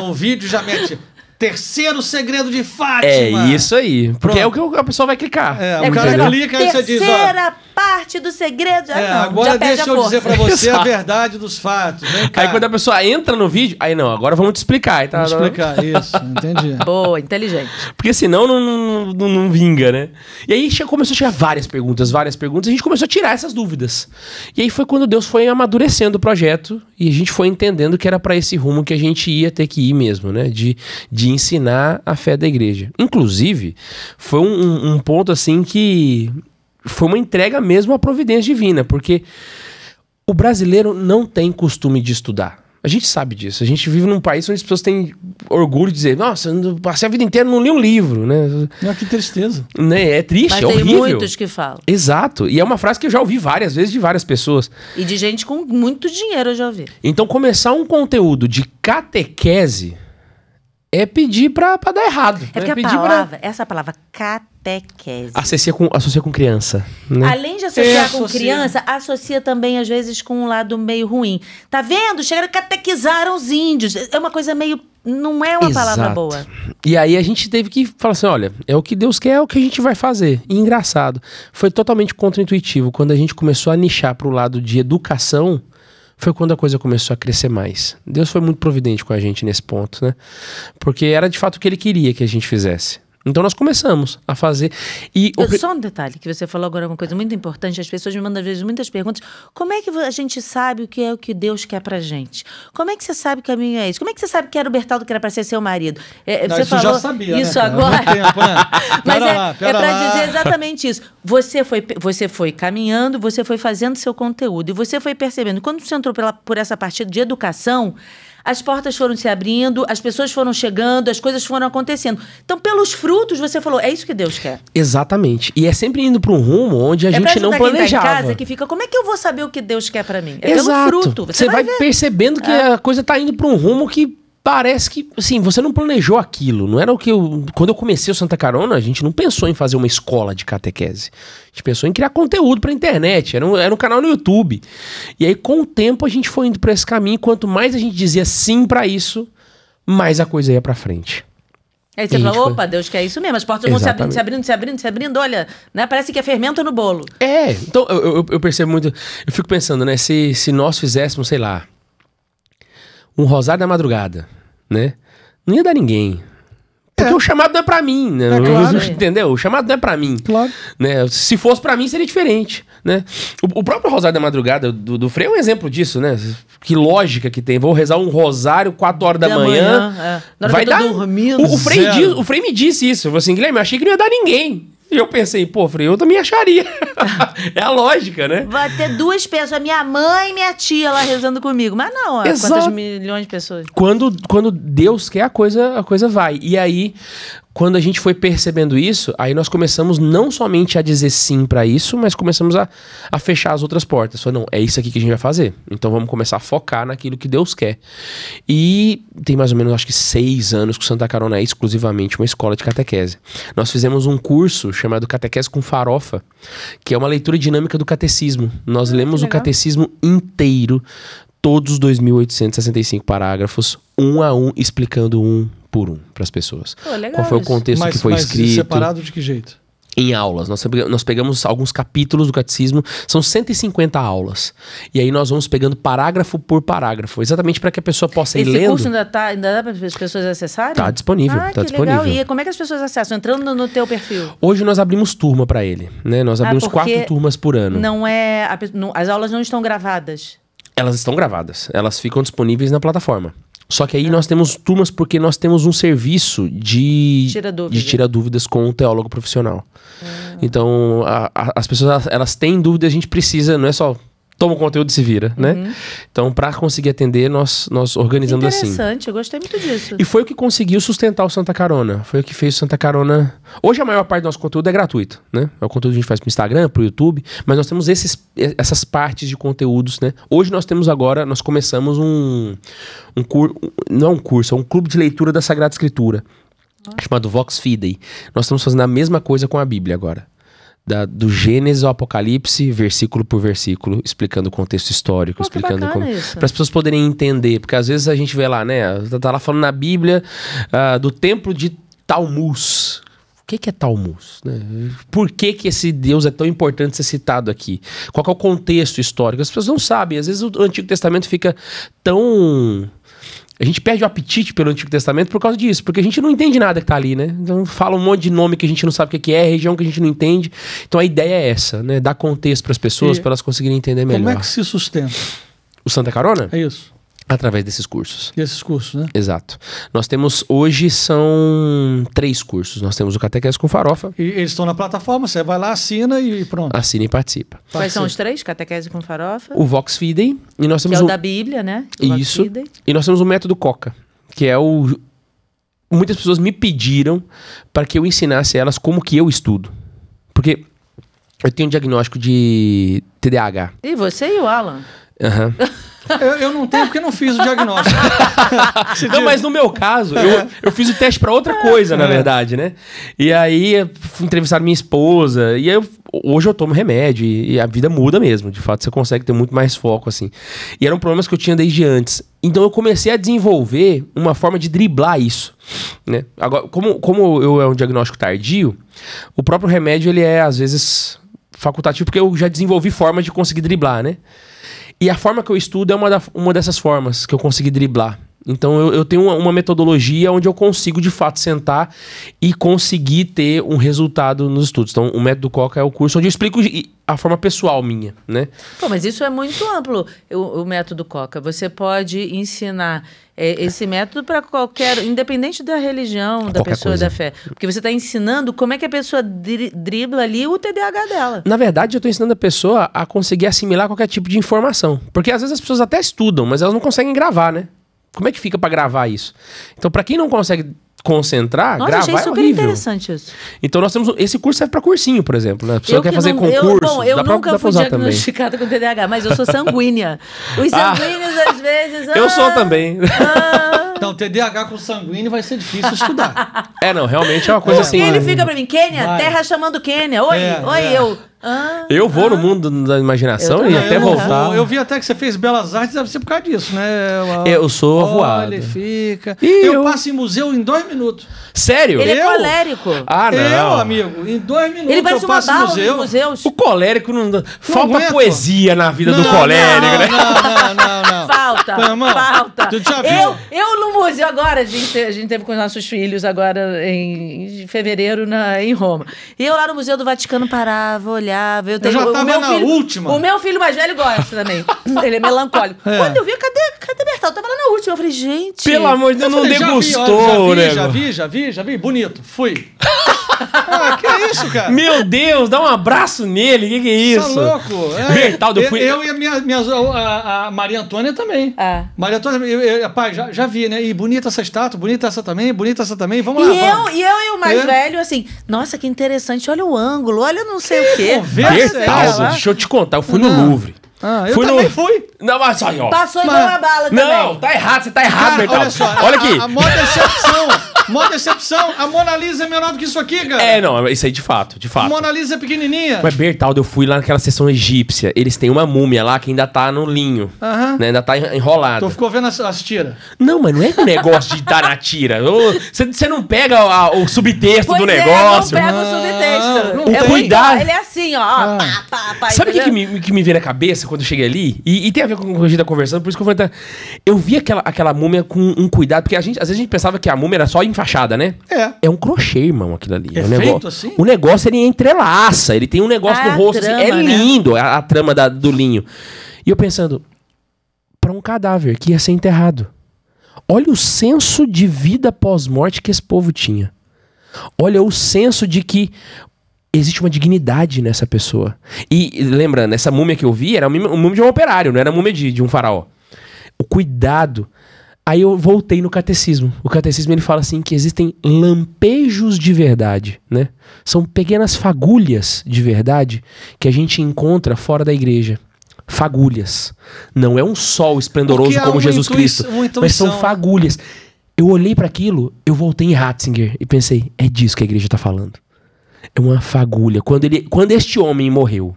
o vídeo já mete... Terceiro segredo de Fátima. É isso aí. Porque é o que a pessoa vai clicar. O cara clica e você diz, ó... Terceira parte do segredo. Agora deixa eu dizer pra você a verdade dos fatos. Vem cá. Aí quando a pessoa entra no vídeo, aí não, agora vamos te explicar. Aí tá, vamos explicar, isso, entendi. Boa, inteligente. Porque senão não vinga, né? E aí começou a chegar várias perguntas, e a gente começou a tirar essas dúvidas. E aí foi quando Deus foi amadurecendo o projeto e a gente foi entendendo que era pra esse rumo que a gente ia ter que ir mesmo, né? De ensinar a fé da igreja. Inclusive, foi um ponto assim que foi uma entrega mesmo à providência divina, porque o brasileiro não tem costume de estudar. A gente sabe disso. A gente vive num país onde as pessoas têm orgulho de dizer, nossa, eu passei a vida inteira e não li um livro, né? Que tristeza. Né? É triste, mas é horrível. Tem muitos que falam. Exato. E é uma frase que eu já ouvi várias vezes de várias pessoas. E de gente com muito dinheiro eu já ouvi. Então, começar um conteúdo de catequese é pedir pra dar errado. É porque essa palavra catequese... Associa com criança, né? Além de associar com criança, associa também, às vezes, com um lado meio ruim. Tá vendo? Chegaram a catequizar os índios. É uma coisa meio... Não é uma palavra boa. E aí a gente teve que falar assim, olha, é o que Deus quer, é o que a gente vai fazer. E engraçado, foi totalmente contraintuitivo. Quando a gente começou a nichar pro lado de educação, foi quando a coisa começou a crescer mais. Deus foi muito providente com a gente nesse ponto, né? Porque era de fato o que Ele queria que a gente fizesse. Então nós começamos a fazer. Só um detalhe, que você falou agora uma coisa muito importante. As pessoas me mandam às vezes muitas perguntas. Como é que a gente sabe o que é o que Deus quer pra gente? Como é que você sabe que o caminho é esse? Como é que você sabe que era o Bertaldo que era pra ser seu marido? Não, você isso falou já sabia, isso né, agora. Tempo, né? Mas é pra dizer exatamente isso. Você foi caminhando, você foi fazendo seu conteúdo e você foi percebendo. Quando você entrou por essa partida de educação, as portas foram se abrindo, as pessoas foram chegando, as coisas foram acontecendo. Então, pelos frutos, você falou, é isso que Deus quer. Exatamente. E é sempre indo para um rumo onde a gente não planejava. Quem tá em casa que fica, como é que eu vou saber o que Deus quer para mim? É Exato. pelo fruto. Você vai percebendo que a coisa tá indo para um rumo que parece que, assim, você não planejou aquilo. Não era o que quando eu comecei o Santa Carona, a gente não pensou em fazer uma escola de catequese. A gente pensou em criar conteúdo pra internet. Era um canal no YouTube. E aí, com o tempo, a gente foi indo pra esse caminho. Quanto mais a gente dizia sim pra isso, mais a coisa ia pra frente. Aí você falou, opa, Deus quer isso mesmo. As portas vão se abrindo. Olha, né? Parece que é fermento no bolo. Então, eu percebo muito... Eu fico pensando, né? Se nós fizéssemos, sei lá, um Rosário da Madrugada, né? Não ia dar ninguém. Porque o chamado não é pra mim, né? Claro. Entendeu? O chamado não é pra mim. Claro. Né? Se fosse pra mim, seria diferente, né? O próprio Rosário da Madrugada do Frei é um exemplo disso, né? Que lógica que tem. Vou rezar um rosário 4 horas da manhã. Vai dar... dormindo. O Frei me disse isso. Eu falei assim, Guilherme, eu achei que não ia dar ninguém. E eu pensei, Frei, eu também acharia. É a lógica, né? Vai ter 2 pessoas, minha mãe e minha tia lá rezando comigo. Mas não, quantas milhões de pessoas. Quando Deus quer, a coisa vai. E aí, quando a gente foi percebendo isso, aí nós começamos não somente a dizer sim para isso, mas começamos a fechar as outras portas. Falei, não, é isso aqui que a gente vai fazer. Então vamos começar a focar naquilo que Deus quer. E tem mais ou menos, acho que 6 anos que o Santa Carona é exclusivamente uma escola de catequese. Nós fizemos um curso chamado Catequese com Farofa, que é uma leitura dinâmica do catecismo. Nós lemos o catecismo inteiro, todos os 2.865 parágrafos, um a um, explicando um por um para as pessoas. Qual foi o contexto que foi escrito? Mas separado de que jeito? Em aulas. Nós pegamos alguns capítulos do catecismo, são 150 aulas. E aí nós vamos pegando parágrafo por parágrafo, exatamente para que a pessoa possa ir lendo. Esse curso ainda dá para as pessoas acessarem? Está disponível. Ah, que legal. E como é que as pessoas acessam? Entrando no teu perfil? Hoje nós abrimos turma para ele, né? Nós abrimos 4 turmas por ano. As aulas não estão gravadas? Elas estão gravadas. Elas ficam disponíveis na plataforma. Só que aí nós temos turmas porque nós temos um serviço de tirar dúvidas com um teólogo profissional. Então, as pessoas, elas têm dúvidas, a gente precisa, não é só toma o conteúdo e se vira, né? Então, para conseguir atender, nós organizamos assim. Interessante, eu gostei muito disso. E foi o que conseguiu sustentar o Santa Carona. Foi o que fez o Santa Carona... Hoje a maior parte do nosso conteúdo é gratuito, né? É o conteúdo que a gente faz pro Instagram, pro YouTube, mas nós temos essas partes de conteúdos, né? Hoje nós começamos não é um curso, é um clube de leitura da Sagrada Escritura, chamado Vox Fidei. Nós estamos fazendo a mesma coisa com a Bíblia agora. Do Gênesis ao Apocalipse, versículo por versículo, explicando o contexto histórico, explicando como... para as pessoas poderem entender, porque às vezes a gente vê lá, né, tá lá falando na Bíblia do templo de Talmuz. O que é Talmuz? Né? Por que esse Deus é tão importante ser citado aqui? Qual que é o contexto histórico? As pessoas não sabem, às vezes o Antigo Testamento fica tão... A gente perde o apetite pelo Antigo Testamento por causa disso, porque a gente não entende nada que tá ali, né? Então fala um monte de nome que a gente não sabe o que é, região que a gente não entende. Então a ideia é essa, né? Dar contexto para as pessoas, para elas conseguirem entender melhor. Como é que se sustenta? O Santa Carona? É isso. Através desses cursos. E esses cursos, né? Exato. Nós temos, hoje são 3 cursos. Nós temos o Catequese com Farofa. E eles estão na plataforma, você vai lá, assina e pronto. Assina e participa. Quais são os 3? Catequese com Farofa? O Vox Fidei. E nós temos que é o da Bíblia, né? Isso. E nós temos o Método Coca, que é o... Muitas pessoas me pediram para que eu ensinasse elas como que eu estudo. Porque eu tenho um diagnóstico de TDAH. E você e o Alan? Aham. Eu não tenho porque não fiz o diagnóstico. Não, mas no meu caso, eu fiz o teste pra outra coisa, na verdade, né? E aí, entrevistaram minha esposa, e aí hoje eu tomo remédio, e a vida muda mesmo. De fato, você consegue ter muito mais foco, assim. E eram problemas que eu tinha desde antes. Então eu comecei a desenvolver uma forma de driblar isso, né? Agora, como eu é um diagnóstico tardio, o próprio remédio, ele é, às vezes, facultativo, porque eu já desenvolvi formas de conseguir driblar, né? E a forma que eu estudo é uma dessas formas que eu consegui driblar. Então eu tenho uma metodologia onde eu consigo de fato sentar e conseguir ter um resultado nos estudos. Então o Método Coca é o curso onde eu explico a forma pessoal minha, né? Pô, mas isso é muito amplo, o Método Coca. Você pode ensinar esse método para qualquer... Independente da religião, da pessoa, da fé. Porque você está ensinando como é que a pessoa dribla ali o TDAH dela. Na verdade, eu estou ensinando a pessoa a conseguir assimilar qualquer tipo de informação. Porque às vezes as pessoas até estudam, mas elas não conseguem gravar, né? Como é que fica para gravar isso? Então, para quem não consegue concentrar, gravar achei super horrível. Interessante isso. Então nós temos... Esse curso serve para cursinho, por exemplo, né? A pessoa quer fazer concurso, eu nunca fui diagnosticada com TDAH, mas eu sou sanguínea. Os sanguíneos, às vezes... Eu sou também. Então, TDAH com sanguíneo vai ser difícil estudar. Não, realmente é uma coisa assim... Ele fica pra mim, Quênia, terra chamando Quênia. Oi, eu... eu vou no mundo da imaginação e até voltar. Eu vi até que você fez Belas Artes, deve ser por causa disso, né? Eu sou avoado. Olha, fica... Eu passo em museu em 2 minutos. Sério? Ele é colérico. Ah, não. Eu, amigo, em 2 minutos ele eu passo em museu. Museus. O colérico não... Falta poesia na vida do colérico, né? Não. Falta. Eu no museu agora, a gente teve com os nossos filhos agora em fevereiro em Roma. E eu lá no Museu do Vaticano parava, olhava. Eu já tava na última. O meu filho mais velho gosta também. Ele é melancólico. Quando eu vi, cadê Bertal? Eu tava lá na última. Eu falei, gente... Pelo amor de Deus, não degustou, né? Já vi. Bonito. Fui. Que é isso, cara? Meu Deus, dá um abraço nele. Que é isso? Você é louco. Bertaldo, eu fui... Eu e a Maria Antônia também. Maria Antônia, pai, já vi, né? E bonita essa estátua, bonita essa também, vamos lá. E eu e o mais velho, assim, nossa, que interessante, olha o ângulo, olha não sei o quê. Bertaldo, deixa eu te contar, eu fui no Louvre. Eu também fui. Não, mas só, ó. Passou igual uma bala também. Não, tá errado, você tá errado, Bertaldo. Olha só, olha aqui. A maior decepção, a Mona Lisa é menor do que isso aqui, cara. Não, isso aí de fato. A Mona Lisa é pequenininha. Mas, Bertaldo, eu fui lá naquela seção egípcia, eles têm uma múmia lá que ainda tá no linho, né? Ainda tá enrolada. Tu ficou vendo as tiras? Não, mas não é um negócio de dar na tira. Você não pega o subtexto do negócio. Não pega o subtexto. O cuidado. Ele é assim, ó. Sabe o que me veio na cabeça quando eu cheguei ali? E tem a ver com o que a gente tá conversando, por isso que eu falei, eu vi aquela múmia com um cuidado, porque às vezes a gente pensava que a múmia era só enfaixada, né? É um crochê, irmão, aquilo ali. É um feito negócio, assim? O negócio, ele entrelaça, ele tem um negócio no rosto, trama, assim, é né? lindo a trama do linho. E eu pensando, pra um cadáver que ia ser enterrado, olha o senso de vida pós-morte que esse povo tinha. Olha o senso de que existe uma dignidade nessa pessoa. E lembrando, essa múmia que eu vi era uma múmia de um operário, não era uma múmia de um faraó. O cuidado. Aí eu voltei no catecismo. O catecismo, ele fala assim que existem lampejos de verdade, né? São pequenas fagulhas de verdade que a gente encontra fora da igreja. Fagulhas. Não é um sol esplendoroso como Jesus Cristo, mas são fagulhas. Eu olhei para aquilo, eu voltei em Ratzinger e pensei, é disso que a igreja tá falando. É uma fagulha. Quando este homem morreu,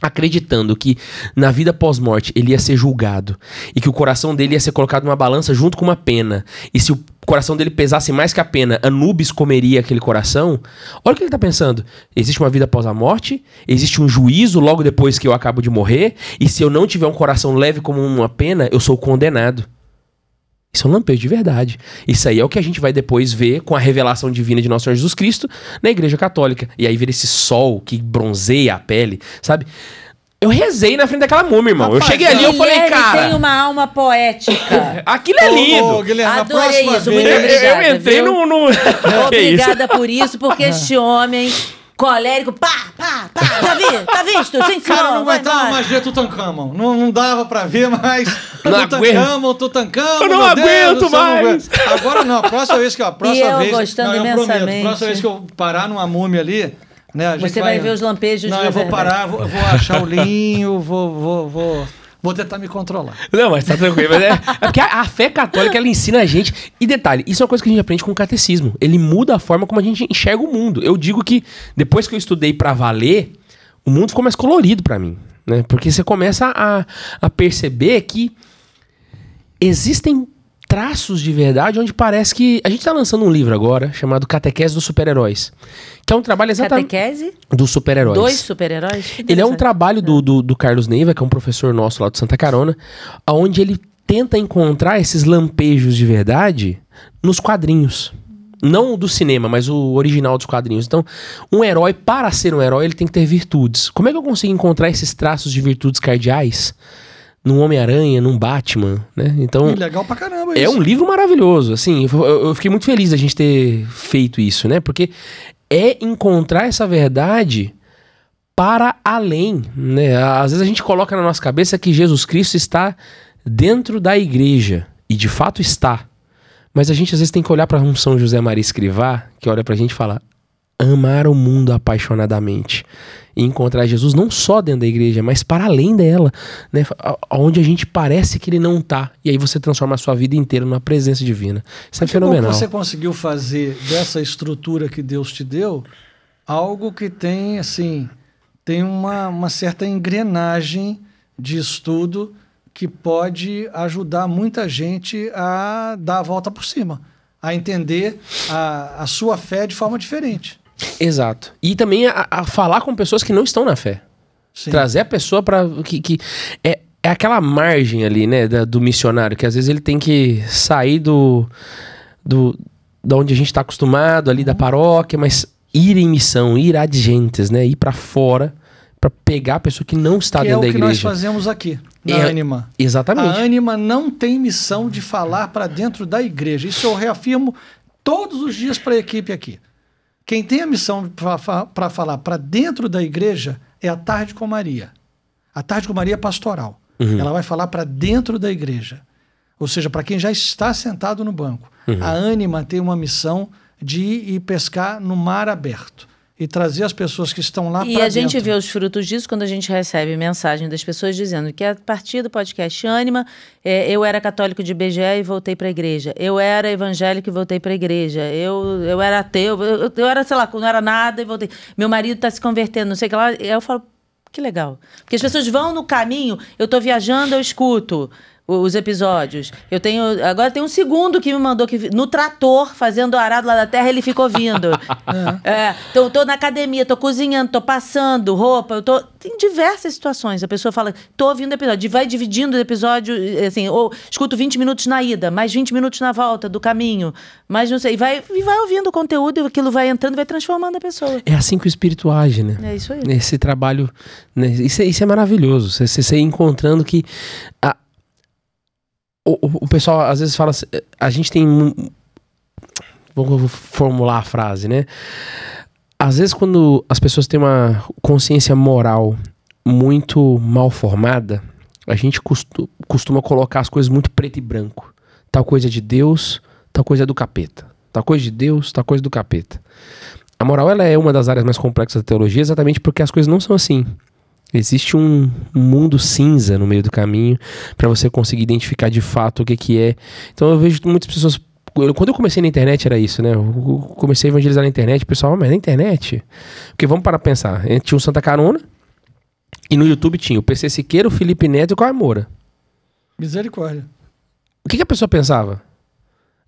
acreditando que na vida pós-morte ele ia ser julgado e que o coração dele ia ser colocado numa balança junto com uma pena, e se o coração dele pesasse mais que a pena, Anubis comeria aquele coração. Olha o que ele tá pensando. Existe uma vida após a morte, existe um juízo logo depois que eu acabo de morrer, e se eu não tiver um coração leve como uma pena, eu sou condenado. Isso é um lampejo de verdade. Isso aí é o que a gente vai depois ver com a revelação divina de Nosso Senhor Jesus Cristo na Igreja Católica. E aí ver esse sol que bronzeia a pele, sabe? Eu rezei na frente daquela múmia, irmão. Eu cheguei ali e eu falei, cara... Ele tem uma alma poética. Aquilo é lindo. Guilherme, adorei isso, muito vez... obrigada. Eu entrei no... Obrigada por isso, porque este homem... colérico, pá, tá visto? Sim, senhor, cara, não aguentava mais ver Tutankhamon. Não dava pra ver mais. Tutankhamon. Eu não aguento mais. Agora não, a próxima vez que eu gostando imensamente. A próxima vez que eu parar numa múmia ali, né, a gente você vai ver os lampejos. Não, eu vou parar, vou achar o linho, vou tentar me controlar. Não, mas tá tranquilo. Mas é porque a fé católica, ela ensina a gente... E detalhe, isso é uma coisa que a gente aprende com o catecismo. Ele muda a forma como a gente enxerga o mundo. Eu digo que, depois que eu estudei pra valer, o mundo ficou mais colorido pra mim, né? Porque você começa a perceber que existem traços de verdade onde parece que... A gente tá lançando um livro agora, chamado Catequese dos Super-Heróis. Que é um trabalho exatamente... Catequese? Dos super-heróis. Dois super-heróis? Ele é um trabalho do Carlos Neiva, que é um professor nosso lá do Santa Carona, onde ele tenta encontrar esses lampejos de verdade nos quadrinhos. Não do cinema, mas o original dos quadrinhos. Então, um herói, para ser um herói, ele tem que ter virtudes. Como é que eu consigo encontrar esses traços de virtudes cardeais num Homem-Aranha, num Batman, né? Então, legal pra caramba isso. É um livro maravilhoso, assim. Eu fiquei muito feliz da gente ter feito isso, né? Porque é encontrar essa verdade para além, né? Às vezes a gente coloca na nossa cabeça que Jesus Cristo está dentro da igreja, e de fato está. Mas a gente às vezes tem que olhar para um São José Maria Escrivá, que olha pra gente e fala: amar o mundo apaixonadamente. E encontrar Jesus não só dentro da igreja, mas para além dela, né? Onde a gente parece que ele não tá. E aí você transforma a sua vida inteira numa presença divina. Isso é fenomenal. Você conseguiu fazer dessa estrutura que Deus te deu algo que tem, assim, tem uma certa engrenagem de estudo que pode ajudar muita gente a dar a volta por cima, a entender a sua fé de forma diferente. Exato. E também a falar com pessoas que não estão na fé. Sim. Trazer a pessoa para que é aquela margem ali, né, do missionário, que às vezes ele tem que sair da onde a gente está acostumado, ali da paróquia, mas ir em missão, ir ad gentes, né, ir para fora, para pegar a pessoa que não está dentro da igreja. É o que nós fazemos aqui, na Ânima. Exatamente. A Ânima não tem missão de falar para dentro da igreja. Isso eu reafirmo todos os dias para a equipe aqui. Quem tem a missão para falar para dentro da igreja é a Tarde com Maria. A Tarde com Maria é pastoral. Ela vai falar para dentro da igreja. Ou seja, para quem já está sentado no banco. A Ânima tem uma missão de ir pescar no mar aberto. E trazer as pessoas que estão lá para dentro. E a gente vê os frutos disso quando a gente recebe mensagem das pessoas dizendo que a partir do podcast Ânima, eu era católico de IBGE e voltei para a igreja. Eu era evangélico e voltei para a igreja. Eu era ateu, eu era, sei lá, não era nada e voltei. Meu marido está se convertendo, não sei o que lá. E eu falo, que legal. Porque as pessoas vão no caminho, eu estou viajando, eu escuto os episódios. Agora tem um segundo que me mandou que no trator, fazendo o arado lá da terra, ele ficou vindo. Então, eu tô na academia, tô cozinhando, tô passando roupa, tem diversas situações. A pessoa fala, tô ouvindo o episódio, vai dividindo o episódio, assim, ou escuto 20 minutos na ida, mais 20 minutos na volta do caminho, mais não sei, e vai ouvindo o conteúdo e aquilo vai entrando, vai transformando a pessoa. É assim que o espírito age, né? É isso aí. Esse trabalho, né? Isso é maravilhoso. Você encontrando que o pessoal às vezes fala assim, a gente tem... Vou formular a frase, né? Às vezes quando as pessoas têm uma consciência moral muito mal formada, a gente costuma colocar as coisas muito preto e branco. Tal coisa é de Deus, tal coisa é do capeta. Tal coisa de Deus, tal coisa do capeta. A moral, ela é uma das áreas mais complexas da teologia exatamente porque as coisas não são assim. Existe um mundo cinza no meio do caminho para você conseguir identificar de fato o que é. Então eu vejo muitas pessoas... Quando eu comecei na internet era isso, né? Eu comecei a evangelizar na internet, o pessoal, mas na internet? Porque vamos parar pra pensar. A gente tinha o Santa Carona e no YouTube tinha o PC Siqueira, o Felipe Neto e o Caio Moura. Misericórdia. O que a pessoa pensava?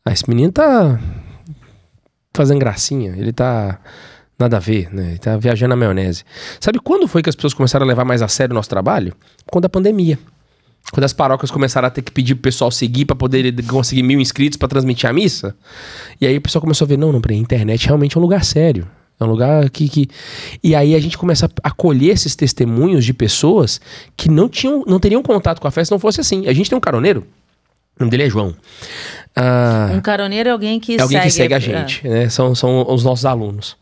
Esse menino tá fazendo gracinha, ele tá... Nada a ver, né? Ele tá viajando na maionese. Sabe quando foi que as pessoas começaram a levar mais a sério o nosso trabalho? Quando a pandemia. Quando as paróquias começaram a ter que pedir pro pessoal seguir pra poder conseguir 1000 inscritos pra transmitir a missa. E aí o pessoal começou a ver, não, peraí, a internet realmente é um lugar sério. É um lugar que... E aí a gente começa a colher esses testemunhos de pessoas que não teriam contato com a fé se não fosse assim. A gente tem um caroneiro, o nome dele é João. Um caroneiro é alguém que segue a gente, né? São os nossos alunos.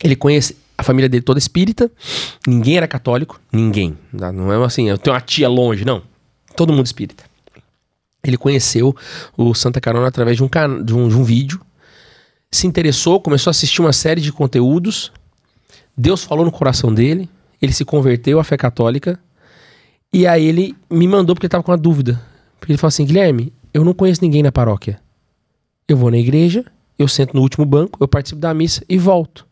Ele conhece a família dele toda espírita, ninguém era católico, ninguém. Não é assim, eu tenho uma tia longe, não. Todo mundo espírita. Ele conheceu o Santa Carona através de um vídeo, se interessou, começou a assistir uma série de conteúdos, Deus falou no coração dele, ele se converteu à fé católica, e aí ele me mandou porque ele estava com uma dúvida. Porque ele falou assim, Guilherme, eu não conheço ninguém na paróquia. Eu vou na igreja, eu sento no último banco, eu participo da missa e volto.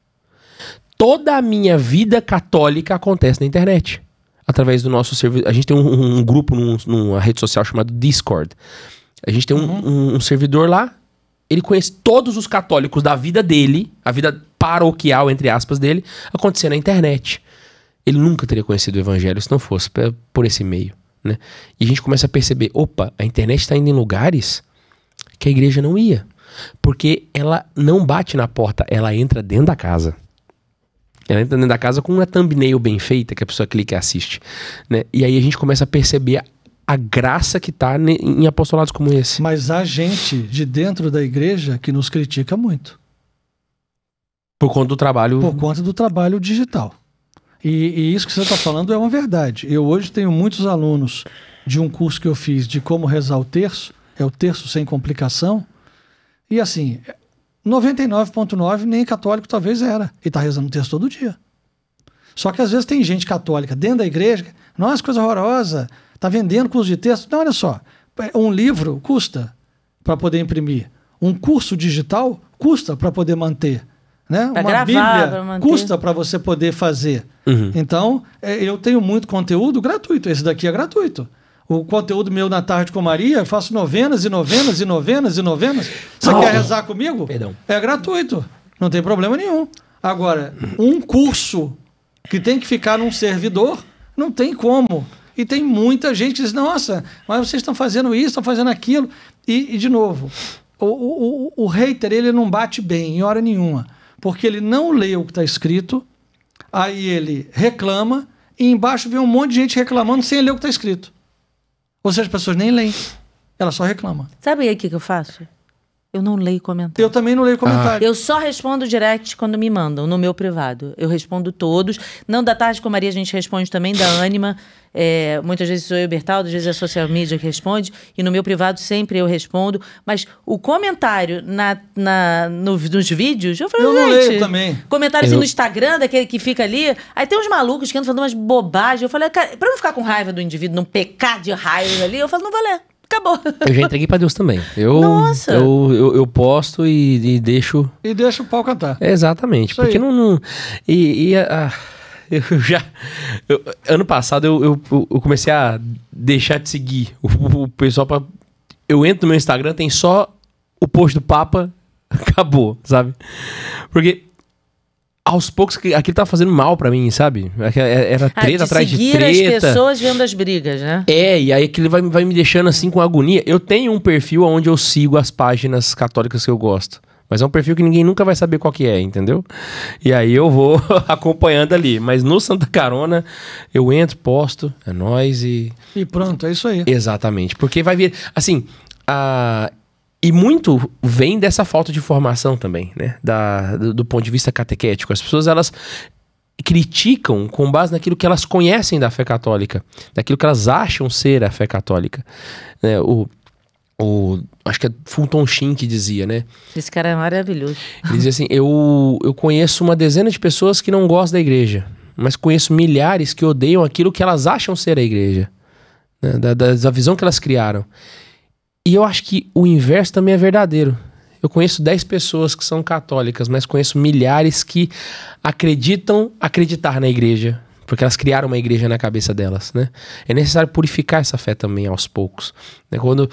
Toda a minha vida católica acontece na internet. Através do nosso servidor. A gente tem um grupo numa rede social chamado Discord. A gente tem um servidor lá. Ele conhece todos os católicos da vida dele, a vida paroquial, entre aspas, dele, acontecendo na internet. Ele nunca teria conhecido o evangelho se não fosse por esse meio, né? E a gente começa a perceber, opa, a internet está indo em lugares que a igreja não ia. Porque ela não bate na porta, ela entra dentro da casa. Ela entra dentro da casa com uma thumbnail bem feita, que a pessoa clica e assiste, né? E aí a gente começa a perceber a graça que está em apostolados como esse. Mas há gente de dentro da igreja que nos critica muito. Por conta do trabalho... Por conta do trabalho digital. E isso que você está falando é uma verdade. Eu hoje tenho muitos alunos de um curso que eu fiz de como rezar o terço, é o terço sem complicação, e assim... 99,9% nem católico talvez era. E está rezando o texto todo dia. Só que às vezes tem gente católica dentro da igreja, nossa, coisa horrorosa, está vendendo curso de texto. Não, olha só, um livro custa para poder imprimir. Um curso digital custa para poder manter. Né? Uma Bíblia custa para você poder fazer. Então, eu tenho muito conteúdo gratuito. Esse daqui é gratuito. O conteúdo meu na Tarde com Maria, eu faço novenas e novenas e novenas e novenas. Você quer rezar comigo? Perdão. É gratuito, não tem problema nenhum. Agora, um curso que tem que ficar num servidor, não tem como. E tem muita gente que diz, nossa, mas vocês estão fazendo isso, estão fazendo aquilo. E de novo, o hater, ele não bate bem em hora nenhuma, porque ele não lê o que está escrito, aí ele reclama, e embaixo vem um monte de gente reclamando sem ler o que está escrito. Ou seja, as pessoas nem leem, elas só reclamam. Sabe aí o que eu faço? Eu não leio comentário. Eu também não leio comentário. Eu só respondo direct quando me mandam, no meu privado. Eu respondo todos. Não da Tarde com Maria, a gente responde também, da Ânima. Muitas vezes sou eu, Bertaldo, às vezes é a social media que responde. E no meu privado sempre eu respondo. Mas o comentário nos vídeos, eu falei, eu não leio também. Comentário assim no Instagram, daquele que fica ali. Aí tem uns malucos que andam falando umas bobagens. Eu falei, cara, pra não ficar com raiva do indivíduo, não pecar de raiva ali, eu falo, não vou ler. Acabou. Eu já entreguei pra Deus também. Nossa. Eu posto e deixo... E deixa o pau cantar. Exatamente. Isso porque aí. não... ano passado eu comecei a deixar de seguir o pessoal pra... Eu entro no meu Instagram, tem só o post do Papa, acabou, sabe? Porque... Aos poucos, aquilo tava fazendo mal pra mim, sabe? Era treta atrás de treta. Seguir as pessoas vendo as brigas, né? E aí aquilo vai me deixando assim com agonia. Eu tenho um perfil onde eu sigo as páginas católicas que eu gosto. Mas é um perfil que ninguém nunca vai saber qual que é, entendeu? E aí eu vou acompanhando ali. Mas no Santa Carona, eu entro, posto, é nóis e... E pronto, é isso aí. Exatamente. Porque vai vir... Assim, E muito vem dessa falta de formação também, né? Do ponto de vista catequético. As pessoas, elas criticam com base naquilo que elas conhecem da fé católica, daquilo que elas acham ser a fé católica. Acho que é Fulton Sheen que dizia, né? Esse cara é maravilhoso. Ele dizia assim, eu conheço uma dezena de pessoas que não gostam da igreja, mas conheço milhares que odeiam aquilo que elas acham ser a igreja, né? Da visão que elas criaram. E eu acho que o inverso também é verdadeiro. Eu conheço 10 pessoas que são católicas, mas conheço milhares que acreditar na igreja, porque elas criaram uma igreja na cabeça delas, né? É necessário purificar essa fé também aos poucos. Quando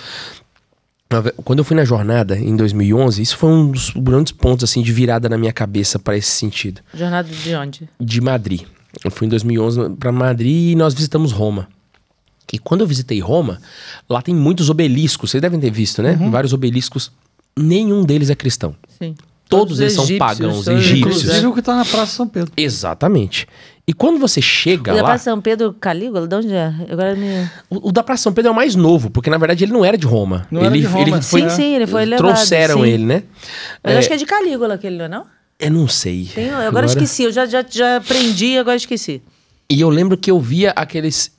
eu fui na jornada em 2011, isso foi um dos grandes pontos assim, de virada na minha cabeça para esse sentido. Jornada de onde? De Madrid. Eu fui em 2011 para Madrid e nós visitamos Roma. E quando eu visitei Roma, lá tem muitos obeliscos, vocês devem ter visto, né? Vários obeliscos, nenhum deles é cristão. Sim. Todos eles são pagãos, egípcios. Inclusive o que está na Praça São Pedro. Exatamente. E quando você chega O da lá... Praça São Pedro, Calígula, de onde é? Agora O da Praça São Pedro é o mais novo, porque na verdade ele não era de Roma. Não era de Roma. Ele foi, sim, ele foi levado. Trouxeram sim. ele, né? Mas acho que é de Calígula aquele, não é não? Eu não sei. Agora esqueci, eu já aprendi, agora esqueci. E eu lembro que eu via aqueles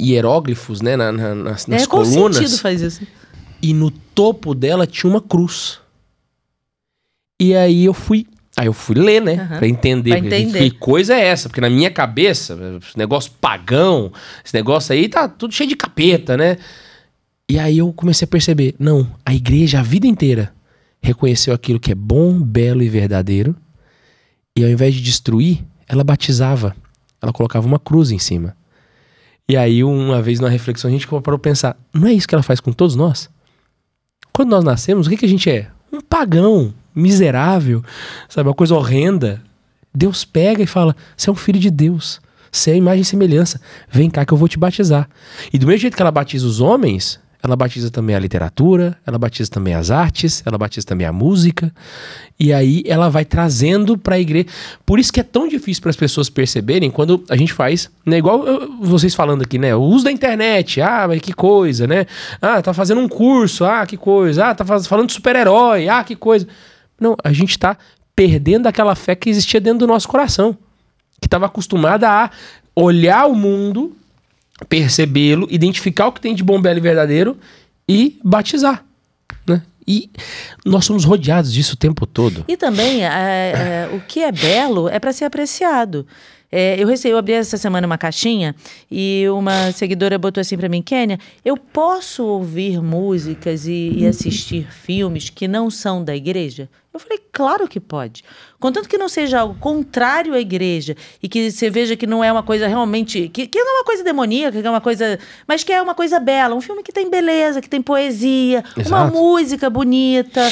hieróglifos, né, nas colunas. Qual sentido faz isso? E no topo dela tinha uma cruz. E aí eu fui ler, né? Pra entender. Que coisa é essa? Porque na minha cabeça, esse negócio pagão, esse negócio aí tá tudo cheio de capeta, né? E aí eu comecei a perceber, não, a igreja a vida inteira reconheceu aquilo que é bom, belo e verdadeiro. E ao invés de destruir, ela batizava. Ela colocava uma cruz em cima. E aí, uma vez na reflexão, a gente parou pra pensar, não é isso que ela faz com todos nós? Quando nós nascemos, o que a gente é? Um pagão, miserável, sabe? Uma coisa horrenda. Deus pega e fala, você é um filho de Deus, você é a imagem e semelhança, vem cá que eu vou te batizar. E do mesmo jeito que ela batiza os homens, ela batiza também a literatura, ela batiza também as artes, ela batiza também a música. E aí ela vai trazendo para a igreja. Por isso que é tão difícil para as pessoas perceberem quando a gente faz, né? Igual vocês falando aqui, né? O uso da internet, mas que coisa, né? Tá fazendo um curso, que coisa. Tá falando de super-herói, que coisa. Não, a gente tá perdendo aquela fé que existia dentro do nosso coração. Que estava acostumada a olhar o mundo, percebê-lo, identificar o que tem de bom, belo e verdadeiro e batizar, né? E nós somos rodeados disso o tempo todo. E também, o que é belo é para ser apreciado. Eu abri essa semana uma caixinha e uma seguidora botou assim para mim, Kênia, eu posso ouvir músicas e assistir filmes que não são da igreja? Eu falei, claro que pode. Contanto que não seja algo contrário à igreja e que você veja que não é uma coisa realmente... Que não é uma coisa demoníaca, que é uma coisa... Mas que é uma coisa bela. Um filme que tem beleza, que tem poesia, Exato. Uma música bonita.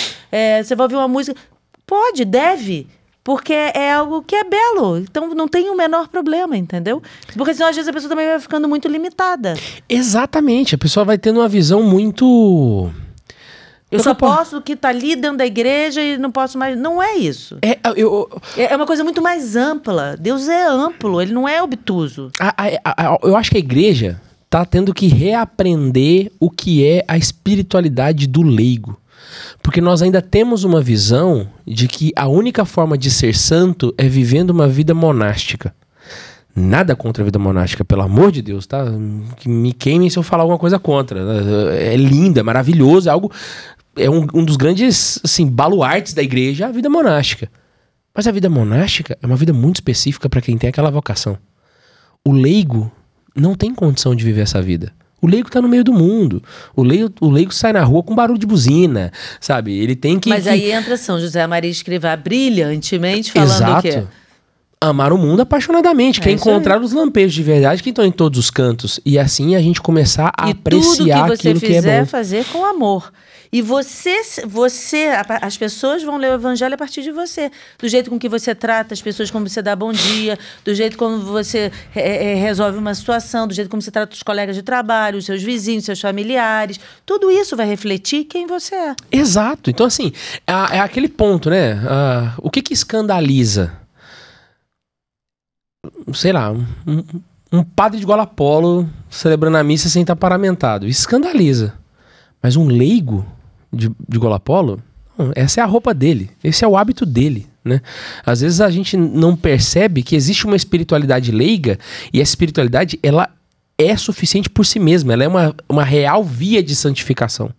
Você vai ouvir uma música... Pode, deve. Porque é algo que é belo. Então não tem o menor problema, entendeu? Porque senão às vezes a pessoa também vai ficando muito limitada. Exatamente. A pessoa vai tendo uma visão muito... Eu só posso o que está ali dentro da igreja e não posso mais... Não é isso. É uma coisa muito mais ampla. Deus é amplo, ele não é obtuso. Eu acho que a igreja está tendo que reaprender o que é a espiritualidade do leigo. Porque nós ainda temos uma visão de que a única forma de ser santo é vivendo uma vida monástica. Nada contra a vida monástica, pelo amor de Deus, tá? Que me queimem se eu falar alguma coisa contra. É lindo, é maravilhoso, é algo... É um dos grandes, assim, baluartes da igreja, a vida monástica. Mas a vida monástica é uma vida muito específica para quem tem aquela vocação. O leigo não tem condição de viver essa vida. O leigo tá no meio do mundo. O leigo sai na rua com barulho de buzina, sabe? Ele tem que... Mas aí entra São José Maria Escrivá brilhantemente falando Exato. o quê? Amar o mundo apaixonadamente, quer encontrar os lampejos de verdade que estão em todos os cantos. E assim a gente começar a apreciar aquilo que é bom. E tudo que você fizer, fazer com amor. E as pessoas vão ler o evangelho a partir de você. Do jeito com que você trata as pessoas, como você dá bom dia, do jeito como você resolve uma situação, do jeito como você trata os colegas de trabalho, os seus vizinhos, seus familiares. Tudo isso vai refletir quem você é. Exato. Então, assim, é aquele ponto, né? O que escandaliza? Sei lá, um padre de gola polo celebrando a missa sem estar paramentado. Isso escandaliza. Mas um leigo de gola polo, essa é a roupa dele, esse é o hábito dele, né? Às vezes a gente não percebe que existe uma espiritualidade leiga e essa espiritualidade, ela é suficiente por si mesma, ela é uma real via de santificação.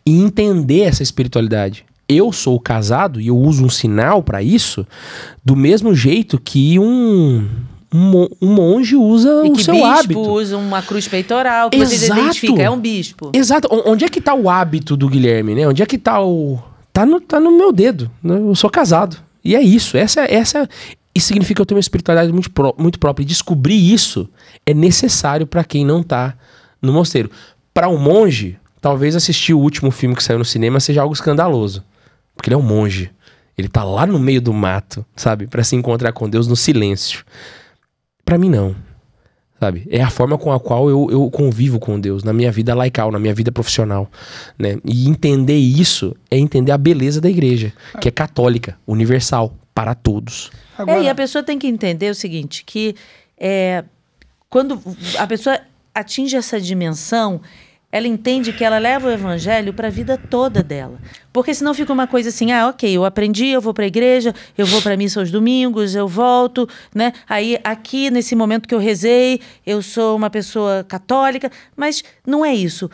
E entender essa espiritualidade. Eu sou casado e eu uso um sinal para isso do mesmo jeito que um monge usa o seu hábito. E que bispo usa uma cruz peitoral, que você identifica, é um bispo. Exato. Onde é que tá o hábito do Guilherme, né? Onde é que tá o... Tá no meu dedo, né? Eu sou casado. E é isso. Isso significa que eu tenho uma espiritualidade muito própria. E descobrir isso é necessário para quem não tá no mosteiro. Para um monge, talvez assistir o último filme que saiu no cinema seja algo escandaloso. Porque ele é um monge. Ele tá lá no meio do mato, sabe? Para se encontrar com Deus no silêncio. Pra mim não, sabe? É a forma com a qual eu convivo com Deus, na minha vida laical, na minha vida profissional, né? E entender isso é entender a beleza da igreja, que é católica, universal, para todos. E a pessoa tem que entender o seguinte, que quando a pessoa atinge essa dimensão, ela entende que ela leva o evangelho para a vida toda dela. Porque senão fica uma coisa assim, ok, eu aprendi, eu vou para a igreja, eu vou para a missa aos domingos, eu volto, né? Aí aqui, nesse momento que eu rezei, eu sou uma pessoa católica, mas não é isso.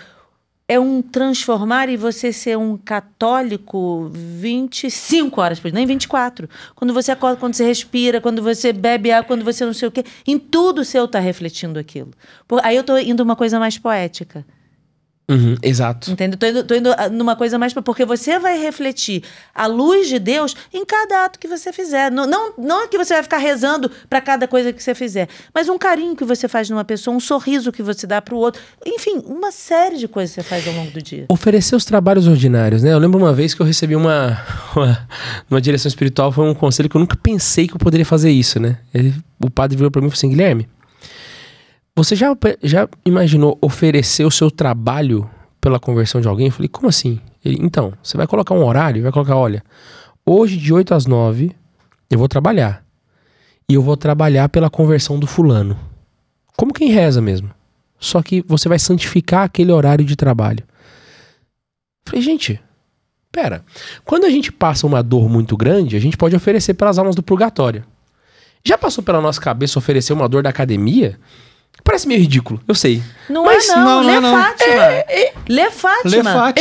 É um transformar e você ser um católico 25 horas por dia, nem 24. Quando você acorda, quando você respira, quando você bebe água, quando você não sei o quê, em tudo o seu está refletindo aquilo. Aí eu estou indo uma coisa mais poética. Exato. Entendeu? Tô indo numa coisa mais... Porque você vai refletir a luz de Deus em cada ato que você fizer. Não é que você vai ficar rezando para cada coisa que você fizer, mas um carinho que você faz numa pessoa, um sorriso que você dá para o outro. Enfim, uma série de coisas que você faz ao longo do dia. Oferecer os trabalhos ordinários, né? Eu lembro uma vez que eu recebi uma direção espiritual, foi um conselho que eu nunca pensei que eu poderia fazer isso, né? O padre virou para mim e falou assim, Guilherme, você já imaginou oferecer o seu trabalho pela conversão de alguém? Eu falei, como assim? Ele, então, você vai colocar um horário, vai colocar, olha, hoje de 8 às 9 eu vou trabalhar. E eu vou trabalhar pela conversão do fulano. Como quem reza mesmo. Só que você vai santificar aquele horário de trabalho. Eu falei, gente, pera. Quando a gente passa uma dor muito grande, a gente pode oferecer pelas almas do purgatório. Já passou pela nossa cabeça oferecer uma dor da academia? Parece meio ridículo, eu sei. Mas não. Lê Fátima.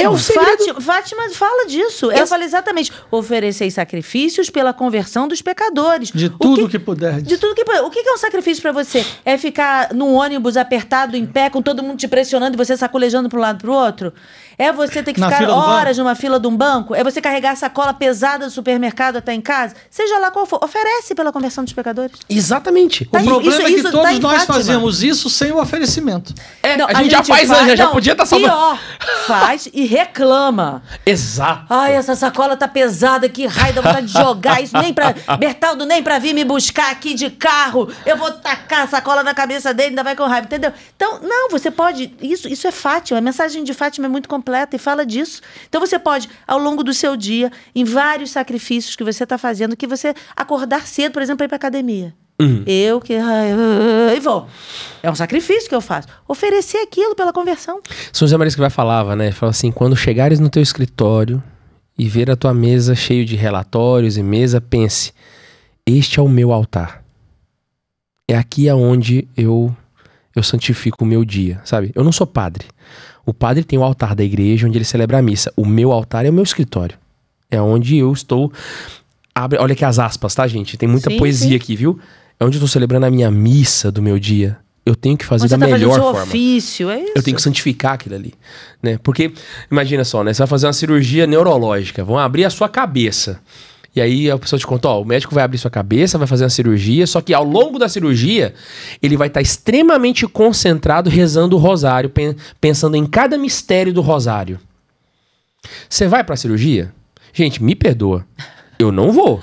Fátima fala disso. Ela fala exatamente. Ofereceis sacrifícios pela conversão dos pecadores. De tudo que puder. De tudo que puder. O que é um sacrifício para você? É ficar num ônibus apertado, em pé, com todo mundo te pressionando e você sacolejando para um lado e para o outro? É você ter que ficar horas numa fila de um banco? É você carregar a sacola pesada do supermercado até em casa? Seja lá qual for. Oferece pela conversão dos pecadores. Exatamente. O problema é que todos nós fazemos isso sem o oferecimento. Não, a gente já faz, já podia estar salvando. Pior, faz e reclama. Exato. Ai, essa sacola tá pesada, que raio, dá vontade de jogar isso, Bertaldo, nem pra vir me buscar aqui de carro, eu vou tacar a sacola na cabeça dele, ainda vai com raiva, entendeu? Então, não, você pode, isso é Fátima, a mensagem de Fátima é muito completa e fala disso. Então você pode, ao longo do seu dia, em vários sacrifícios que você tá fazendo, que você acordar cedo, por exemplo, para ir pra academia. Eu que... E vou. É um sacrifício que eu faço. Oferecer aquilo pela conversão. São José Maria Escrivá falava, né? Fala assim, quando chegares no teu escritório e ver a tua mesa cheio de relatórios e mesa, pense, este é o meu altar. É aqui aonde eu santifico o meu dia, sabe? Eu não sou padre. O padre tem o altar da igreja onde ele celebra a missa. O meu altar é o meu escritório. É onde eu estou... Olha aqui as aspas, tá, gente? Tem muita poesia aqui, viu? É onde eu estou celebrando a minha missa do meu dia. Eu tenho que fazer da melhor forma. Ofício, é isso. Eu tenho que santificar aquilo ali, né? Porque, imagina só, né? Você vai fazer uma cirurgia neurológica, vão abrir a sua cabeça. E aí a pessoa te conta, ó, o médico vai abrir sua cabeça, vai fazer uma cirurgia, só que ao longo da cirurgia, ele vai estar extremamente concentrado rezando o rosário, pensando em cada mistério do rosário. Você vai pra cirurgia? Gente, me perdoa. Eu não vou.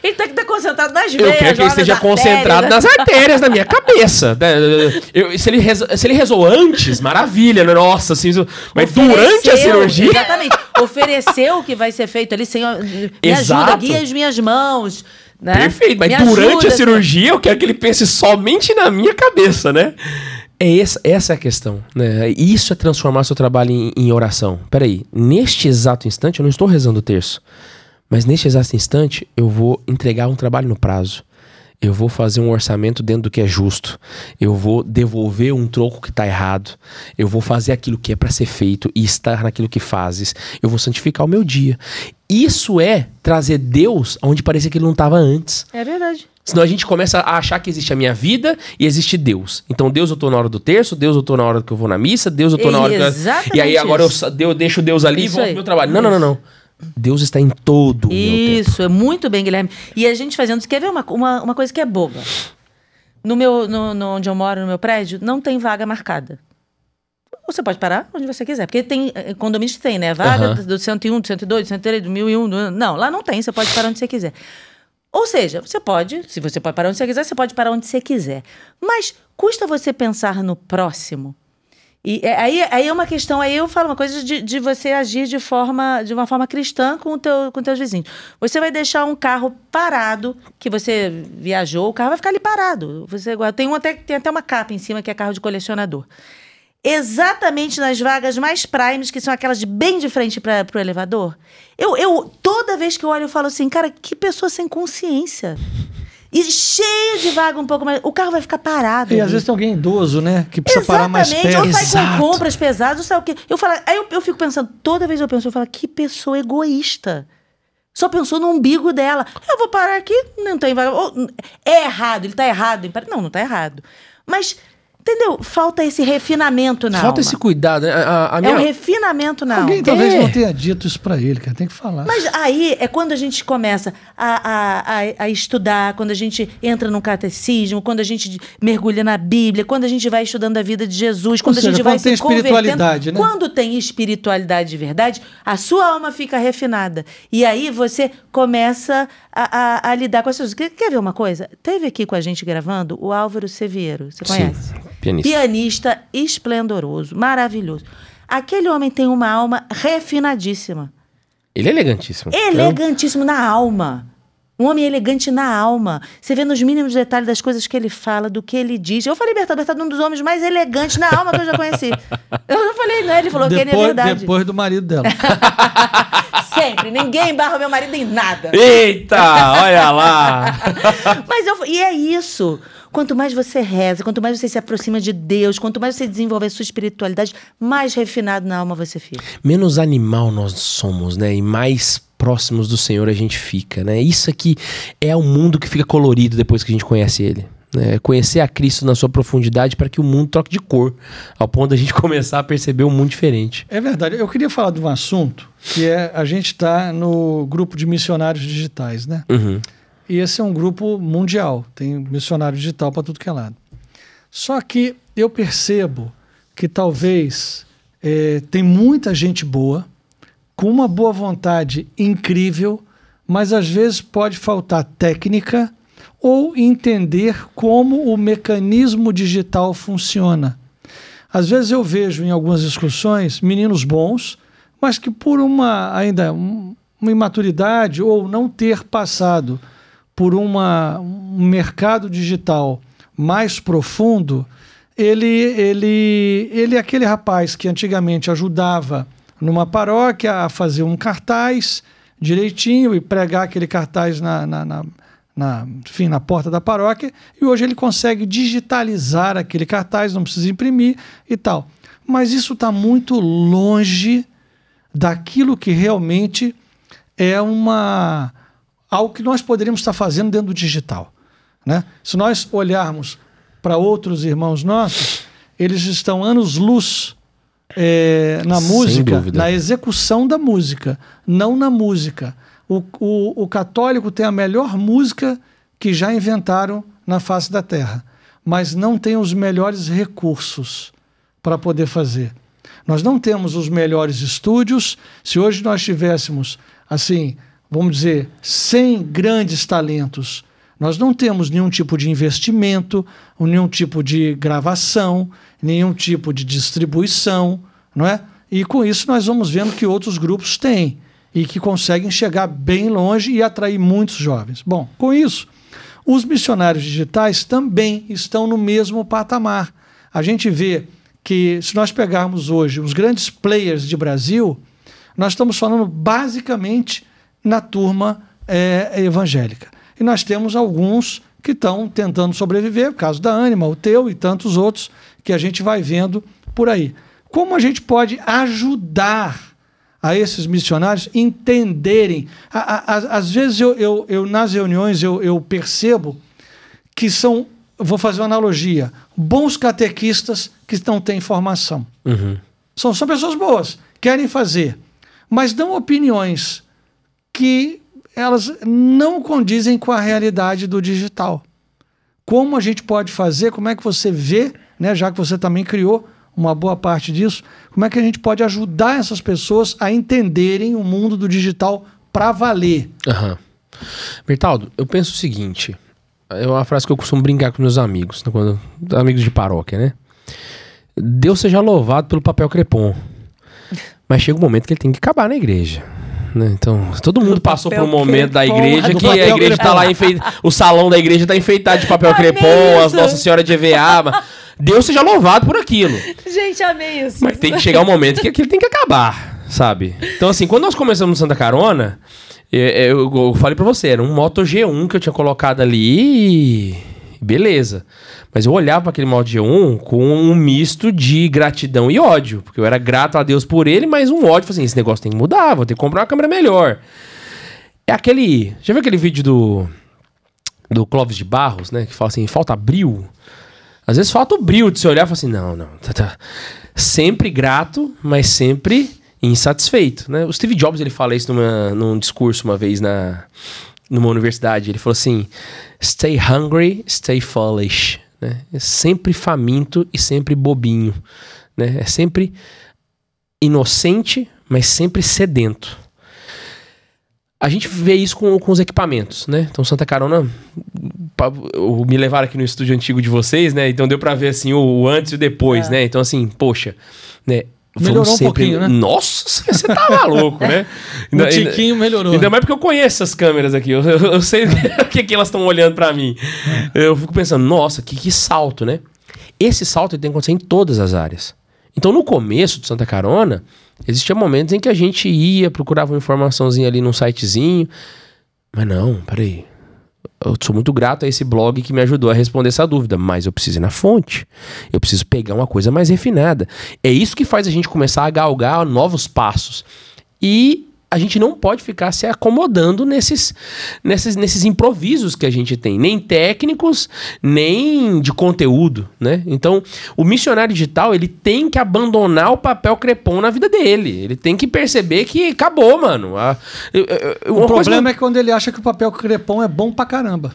Ele tem que estar concentrado nas veias. Eu quero que ele esteja concentrado nas artérias da minha cabeça. Se ele rezou antes, maravilha. Nossa, assim, mas durante a cirurgia... Exatamente. Ofereceu o que vai ser feito ali, Senhor, me ajuda, guia as minhas mãos. Né? Perfeito, mas durante a cirurgia eu quero que ele pense somente na minha cabeça, né? Essa é a questão, né? Isso é transformar seu trabalho em oração. Peraí, neste exato instante eu não estou rezando o terço. Mas neste exato instante, eu vou entregar um trabalho no prazo. Eu vou fazer um orçamento dentro do que é justo. Eu vou devolver um troco que está errado. Eu vou fazer aquilo que é para ser feito e estar naquilo que fazes. Eu vou santificar o meu dia. Isso é trazer Deus onde parecia que ele não estava antes. É verdade. Senão a gente começa a achar que existe a minha vida e existe Deus. Então Deus eu tô na hora do terço, Deus eu tô na hora que eu vou na missa, Deus eu tô na hora que eu... E aí agora eu deixo Deus ali e volto pro meu trabalho. Não. Deus está em todo o meu tempo. Isso, é muito bem, Guilherme. E a gente fazendo isso, quer ver uma coisa que é boba? Onde eu moro, no meu prédio, não tem vaga marcada. Você pode parar onde você quiser, porque tem condomínios que tem, né? Vaga do 101, do 102, do 103, do 1001. Não, lá não tem, você pode parar onde você quiser. Ou seja, se você pode parar onde você quiser, você pode parar onde você quiser. Mas custa você pensar no próximo? E aí é uma questão, aí eu falo uma coisa de você agir de uma forma cristã com teus vizinhos. Você vai deixar um carro parado, que você viajou, o carro vai ficar ali parado. Tem até uma capa em cima que é carro de colecionador. Exatamente nas vagas mais primes, que são aquelas bem de frente para o elevador. Eu toda vez que eu olho, eu falo assim, cara, que pessoa sem consciência. E cheio de vaga um pouco mais... O carro vai ficar parado. E às vezes tem alguém idoso, né? Que precisa parar mais perto. Ou sai com compras pesadas, ou sabe o quê. Eu fico pensando, toda vez eu falo, que pessoa egoísta. Só pensou no umbigo dela. Eu vou parar aqui, não tem vaga. É errado, ele tá errado. Não tá errado. Mas... Entendeu? Falta esse refinamento na alma. Falta esse cuidado. É um refinamento na alma. Alguém talvez não tenha dito isso pra ele, cara. Tem que falar. Mas aí é quando a gente começa a estudar, quando a gente entra no catecismo, quando a gente mergulha na Bíblia, quando a gente vai estudando a vida de Jesus, quando a gente vai se convertendo. Né? Quando tem espiritualidade de verdade, a sua alma fica refinada. E aí você começa a lidar com as coisas. Quer ver uma coisa? Teve aqui com a gente gravando o Álvaro Severo. Você conhece? Sim. Pianista esplendoroso, maravilhoso. Aquele homem tem uma alma refinadíssima. Ele é elegantíssimo. Elegantíssimo na alma. Um homem elegante na alma. Você vê nos mínimos detalhes das coisas que ele fala, do que ele diz. Eu falei, Bertado é um dos homens mais elegantes na alma que eu já conheci. Eu não falei, não. Ele falou que é verdade. Depois do marido dela. Sempre. Ninguém embarra meu marido em nada. Eita, olha lá. E é isso. Quanto mais você reza, quanto mais você se aproxima de Deus, quanto mais você desenvolve a sua espiritualidade, mais refinado na alma você fica. Menos animal nós somos, né? E mais próximos do Senhor a gente fica, né? Isso aqui é o mundo que fica colorido depois que a gente conhece Ele. Né? Conhecer a Cristo na sua profundidade para que o mundo troque de cor, ao ponto da gente começar a perceber um mundo diferente. É verdade. Eu queria falar de um assunto que a gente está no grupo de missionários digitais, né? Uhum. E esse é um grupo mundial, tem missionário digital para tudo que é lado. Só que eu percebo que talvez tem muita gente boa, com uma boa vontade incrível, mas às vezes pode faltar técnica ou entender como o mecanismo digital funciona. Às vezes eu vejo em algumas discussões meninos bons, mas que por uma imaturidade ou não ter passado por um mercado digital mais profundo, ele é aquele rapaz que antigamente ajudava numa paróquia a fazer um cartaz direitinho e pregar aquele cartaz na porta da paróquia, e hoje ele consegue digitalizar aquele cartaz, não precisa imprimir e tal. Mas isso está muito longe daquilo que realmente é algo que nós poderíamos estar fazendo dentro do digital, né? Se nós olharmos para outros irmãos nossos, eles estão anos-luz na música, na execução da música, não na música. O católico tem a melhor música que já inventaram na face da terra, mas não tem os melhores recursos para poder fazer. Nós não temos os melhores estúdios. Se hoje nós tivéssemos, assim, vamos dizer, 100 grandes talentos, nós não temos nenhum tipo de investimento, nenhum tipo de gravação, nenhum tipo de distribuição, não é? E com isso nós vamos vendo que outros grupos têm e que conseguem chegar bem longe e atrair muitos jovens. Bom, com isso, os missionários digitais também estão no mesmo patamar. A gente vê que, se nós pegarmos hoje os grandes players de Brasil, nós estamos falando basicamente na turma evangélica. E nós temos alguns que estão tentando sobreviver, o caso da Ânima, o teu e tantos outros que a gente vai vendo por aí. Como a gente pode ajudar a esses missionários entenderem? Às vezes eu nas reuniões eu percebo que são, vou fazer uma analogia, bons catequistas que não têm formação. Uhum. São pessoas boas, querem fazer, mas dão opiniões que elas não condizem com a realidade do digital. Como a gente pode fazer, como é que você vê, né, já que você também criou uma boa parte disso, como é que a gente pode ajudar essas pessoas a entenderem o mundo do digital para valer? Uhum. Bertaldo, eu penso o seguinte, é uma frase que eu costumo brincar com meus amigos, amigos de paróquia, né? Deus seja louvado pelo papel crepom, mas chega um momento que ele tem que acabar na igreja. Então, todo mundo passou por um momento da igreja que a igreja está lá o salão da igreja está enfeitado de papel crepom, as Nossa Senhora de EVA. Deus seja louvado por aquilo. Gente, amei isso. Mas tem que chegar um momento que aquilo tem que acabar, sabe? Então, assim, quando nós começamos no Santa Carona, eu falei pra você, era um Moto G1 que eu tinha colocado ali e beleza. Mas eu olhava para aquele Moto G1 com um misto de gratidão e ódio, porque eu era grato a Deus por ele, mas um ódio, assim, esse negócio tem que mudar, vou ter que comprar uma câmera melhor. Já viu aquele vídeo do Clóvis de Barros, né, que fala assim, falta brilho? Às vezes falta o brilho de você olhar e falar assim, não, tá. Sempre grato, mas sempre insatisfeito, né? O Steve Jobs, ele fala isso num discurso uma vez numa universidade, ele falou assim, stay hungry, stay foolish, né? É sempre faminto e sempre bobinho, né? É sempre inocente, mas sempre sedento. A gente vê isso com os equipamentos, né? Então, Santa Carona, me levaram aqui no estúdio antigo de vocês, né? Então deu pra ver, assim, o antes e o depois, né? Então, assim, poxa, né? Melhorou sempre... um pouquinho, né? Nossa, você tá maluco, né? Um tiquinho melhorou. Ainda mais porque eu conheço essas câmeras aqui. Eu sei o que elas estão olhando pra mim. Eu fico pensando, nossa, que salto, né? Esse salto ele tem que acontecer em todas as áreas. Então, no começo do Santa Carona, existiam momentos em que a gente ia, procurava uma informaçãozinha ali num sitezinho. Mas não, peraí. Eu sou muito grato a esse blog que me ajudou a responder essa dúvida, mas eu preciso ir na fonte. Eu preciso pegar uma coisa mais refinada. É isso que faz a gente começar a galgar novos passos. E a gente não pode ficar se acomodando nesses improvisos que a gente tem, nem técnicos, nem de conteúdo, né? Então, o missionário digital, ele tem que abandonar o papel crepom na vida dele. Ele tem que perceber que acabou, mano. O problema é que quando ele acha que o papel crepom é bom pra caramba.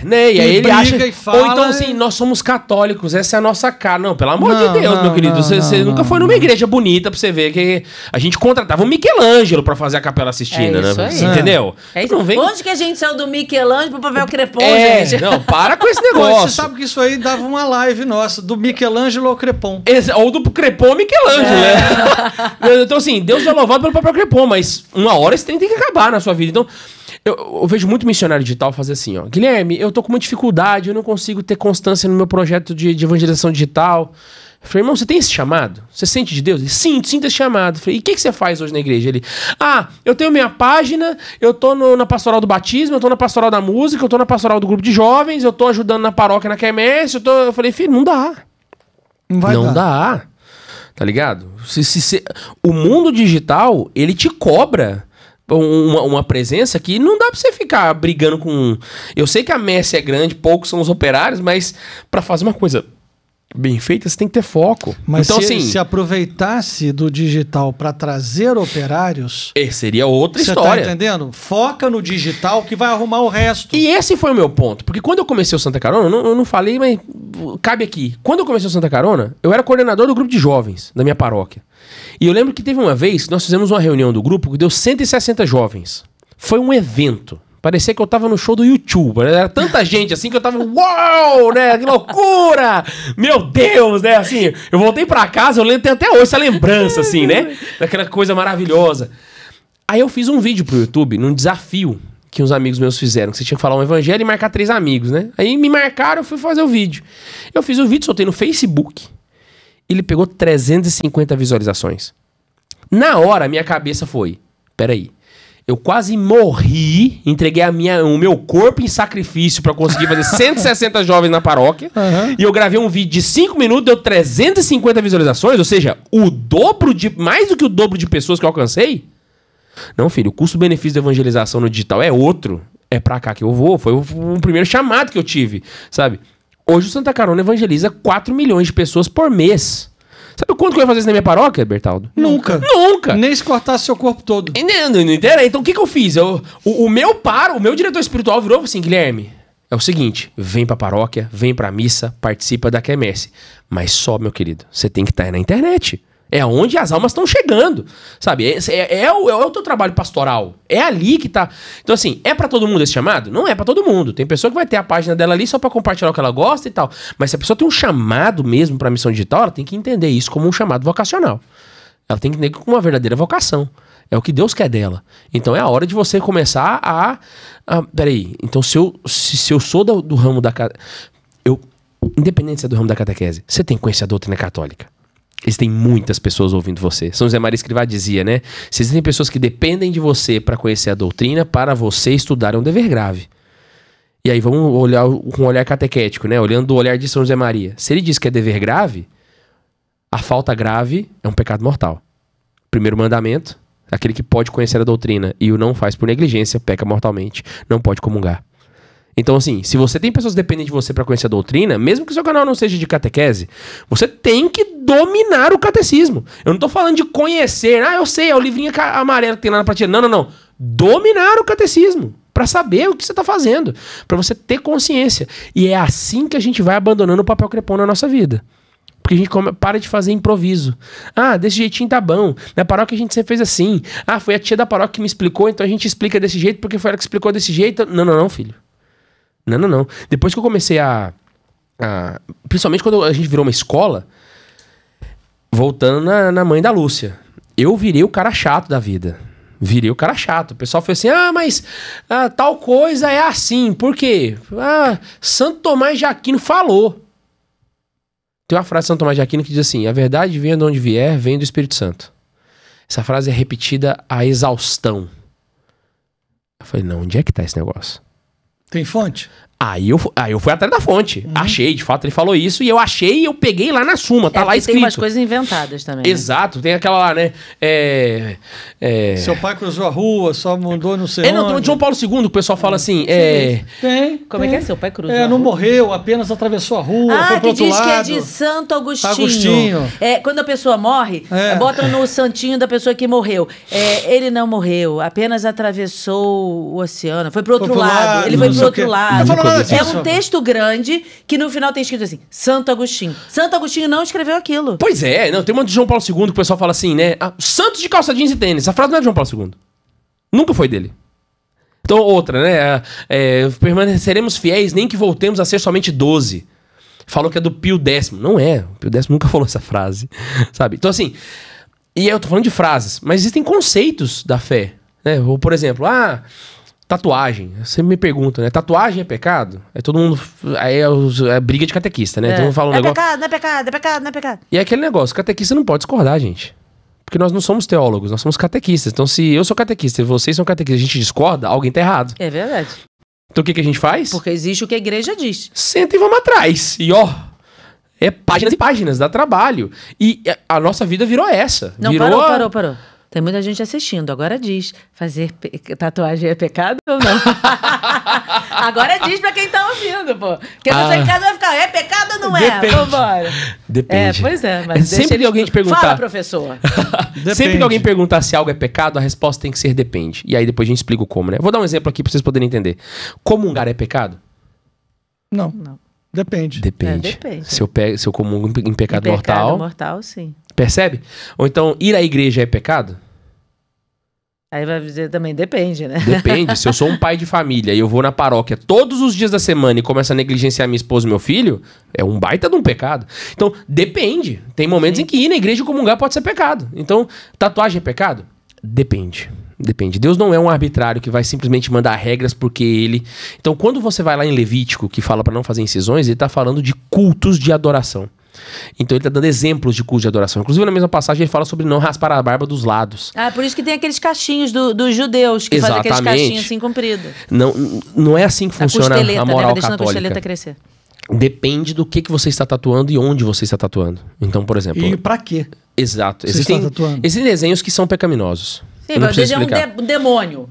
Né? E aí ele acha... Ou então, assim, nós somos católicos, essa é a nossa cara. Não, pelo amor de Deus, meu querido. Você nunca foi numa igreja bonita pra você ver que a gente contratava o Michelangelo pra fazer a Capela Sistina, né? Aí. Entendeu? Não vem... Onde que a gente saiu do Michelangelo pro papel crepom, gente? Não, para com esse negócio. Você sabe que isso aí dava uma live nossa, do Michelangelo ao crepom. Ou do crepom ao Michelangelo, né? Então, assim, Deus é louvado pelo papel crepom, mas uma hora esse trem tem que acabar na sua vida. Então, Eu vejo muito missionário digital fazer assim, ó. Guilherme, eu tô com uma dificuldade, eu não consigo ter constância no meu projeto de evangelização digital. Eu falei, irmão, você tem esse chamado? Você sente de Deus? Ele, sim, sinto esse chamado. Eu falei, e o que você faz hoje na igreja? Ele, eu tenho minha página, eu tô na pastoral do batismo, eu tô na pastoral da música, eu tô na pastoral do grupo de jovens, eu tô ajudando na paróquia, na quermesse, eu falei, filho, não dá. Não dá. Tá ligado? O mundo digital, ele te cobra uma presença que não dá pra você ficar brigando com... Eu sei que a messe é grande, poucos são os operários, mas pra fazer uma coisa bem feita, você tem que ter foco. Mas então, se aproveitasse do digital para trazer operários... seria outra história. Você tá entendendo? Foca no digital que vai arrumar o resto. E esse foi o meu ponto. Porque quando eu comecei o Santa Carona, eu não falei, mas cabe aqui. Quando eu comecei o Santa Carona, eu era coordenador do grupo de jovens da minha paróquia. E eu lembro que teve uma vez que nós fizemos uma reunião do grupo que deu 160 jovens. Foi um evento. Parecia que eu tava no show do YouTube. Era tanta gente assim que eu tava... Uau, né? Que loucura! Meu Deus, né? Assim, eu voltei pra casa, eu tenho até hoje essa lembrança, assim, né? Daquela coisa maravilhosa. Aí eu fiz um vídeo pro YouTube, num desafio que uns amigos meus fizeram. Que você tinha que falar um evangelho e marcar 3 amigos, né? Aí me marcaram, eu fui fazer o vídeo. Eu fiz o vídeo, soltei no Facebook. Ele pegou 350 visualizações. Na hora, a minha cabeça foi... Peraí. Eu quase morri, entreguei o meu corpo em sacrifício pra conseguir fazer 160 jovens na paróquia. Uhum. E eu gravei um vídeo de 5 minutos, deu 350 visualizações, ou seja, mais do que o dobro de pessoas que eu alcancei. Não, filho, o custo-benefício da evangelização no digital é outro. É pra cá que eu vou. Foi o primeiro chamado que eu tive, sabe? Hoje o Santa Carona evangeliza 4 milhões de pessoas por mês. Sabe quanto que eu ia fazer isso na minha paróquia, Bertaldo? Nunca. Nem se cortasse seu corpo todo. Não entende? Então o que eu fiz? O meu diretor espiritual virou assim, Guilherme, é o seguinte, vem pra paróquia, vem pra missa, participa da quermesse. Mas só, meu querido, você tem que estar aí na internet. É onde as almas estão chegando, sabe? É o teu trabalho pastoral. É ali que tá... Então, assim, é pra todo mundo esse chamado? Não é pra todo mundo. Tem pessoa que vai ter a página dela ali só pra compartilhar o que ela gosta e tal. Mas se a pessoa tem um chamado mesmo pra missão digital, ela tem que entender isso como um chamado vocacional. Ela tem que entender como uma verdadeira vocação. É o que Deus quer dela. Então, é a hora de você começar peraí, então se eu sou do ramo da... Independente se é do ramo da catequese, você tem que conhecer a doutrina católica. Existem muitas pessoas ouvindo você. São José Maria Escrivá dizia, né? Se existem pessoas que dependem de você para conhecer a doutrina, para você estudar é um dever grave. E aí vamos olhar com um olhar catequético, né? Olhando do olhar de São José Maria. Se ele diz que é dever grave, a falta grave é um pecado mortal. Primeiro mandamento, aquele que pode conhecer a doutrina e o não faz por negligência, peca mortalmente. Não pode comungar. Então, assim, se você tem pessoas dependentes de você para conhecer a doutrina, mesmo que o seu canal não seja de catequese, você tem que dominar o catecismo. Eu não tô falando de conhecer, eu sei, é o livrinho amarelo que tem lá na prateleira. Não. Dominar o catecismo, para saber o que você tá fazendo, para você ter consciência. E é assim que a gente vai abandonando o papel crepom na nossa vida. Porque a gente para de fazer improviso. Desse jeitinho tá bom. Na paróquia a gente sempre fez assim. Foi a tia da paróquia que me explicou, então a gente explica desse jeito porque foi ela que explicou desse jeito. Não, filho. Não. Depois que eu comecei principalmente quando a gente virou uma escola, voltando na mãe da Lúcia, eu virei o cara chato da vida. Virei o cara chato. O pessoal foi assim, mas tal coisa é assim. Por quê? Santo Tomás de Aquino falou. Tem uma frase de Santo Tomás de Aquino que diz assim, a verdade vem de onde vier, vem do Espírito Santo. Essa frase é repetida à exaustão. Eu falei, não, onde é que tá esse negócio? Tem fonte? Aí eu fui atrás da fonte. Achei, de fato, ele falou isso. E eu achei e eu peguei lá na Suma. Tá lá escrito. Tem umas coisas inventadas também. Exato. Né? Tem aquela lá, né? Seu pai cruzou a rua, só mandou no sei onde. Tem o João Paulo II, que o pessoal fala assim... Tem. Como é que é? Seu pai cruzou a rua? Não morreu, apenas atravessou a rua, foi pro outro lado. Que diz que é de Santo Agostinho. Quando a pessoa morre, botam no santinho da pessoa que morreu. Ele não morreu, apenas atravessou o oceano. Foi pro outro lado. Ele foi pro outro lado. É um texto grande que no final tem escrito assim, Santo Agostinho. Santo Agostinho não escreveu aquilo. Pois é, tem uma de João Paulo II que o pessoal fala assim, né? Santos de calça jeans e tênis. Essa frase não é de João Paulo II. Nunca foi dele. Então, outra, né? Permaneceremos fiéis, nem que voltemos a ser somente 12. Falou que é do Pio X. Não é. O Pio X nunca falou essa frase. Sabe? Então, assim... E eu tô falando de frases. Mas existem conceitos da fé. Né? Ou, por exemplo, Tatuagem. Você me pergunta, né? Tatuagem é pecado? Aí todo mundo... Aí é briga de catequista, né? Todo mundo fala um negócio... Pecado, não é pecado, é pecado, não é pecado. E é aquele negócio, catequista não pode discordar, gente. Porque nós não somos teólogos, nós somos catequistas. Então se eu sou catequista e vocês são catequistas, a gente discorda, alguém tá errado. É verdade. Então o que a gente faz? Porque existe o que a igreja diz. Senta e vamos atrás. E ó... É páginas e páginas, dá trabalho. E a nossa vida virou essa. Não, parou. Tem muita gente assistindo. Agora diz, fazer tatuagem é pecado ou não? Agora diz pra quem tá ouvindo, pô. Porque você em casa vai ficar, é pecado ou não é? Vambora. Depende. Pois é. Mas sempre que alguém te perguntar... Fala, professor. Sempre que alguém perguntar se algo é pecado, a resposta tem que ser depende. E aí depois a gente explica o como, né? Vou dar um exemplo aqui pra vocês poderem entender. Comungar é pecado? Não. Depende. Depende. Se eu comungo em pecado mortal... Pecado mortal, sim. Percebe? Ou então, ir à igreja é pecado? Aí vai dizer também, depende, né? Depende. Se eu sou um pai de família e eu vou na paróquia todos os dias da semana e começo a negligenciar minha esposa e meu filho, é um baita de um pecado. Então, depende. Tem momentos em que ir na igreja e comungar pode ser pecado. Então, tatuagem é pecado? Depende. Deus não é um arbitrário que vai simplesmente mandar regras porque ele... Então, quando você vai lá em Levítico, que fala para não fazer incisões, ele tá falando de cultos de adoração. Então ele tá dando exemplos de culto de adoração. Inclusive na mesma passagem ele fala sobre não raspar a barba dos lados. Por isso que tem aqueles cachinhos dos judeus, que fazem aqueles cachinhos assim compridos. Não é assim que funciona a moral católica. A costeleta crescer. Depende do que você está tatuando e onde você está tatuando. Então, por exemplo... E pra quê? Exato. Existem desenhos que são pecaminosos. Sim, mas o desenho é um demônio.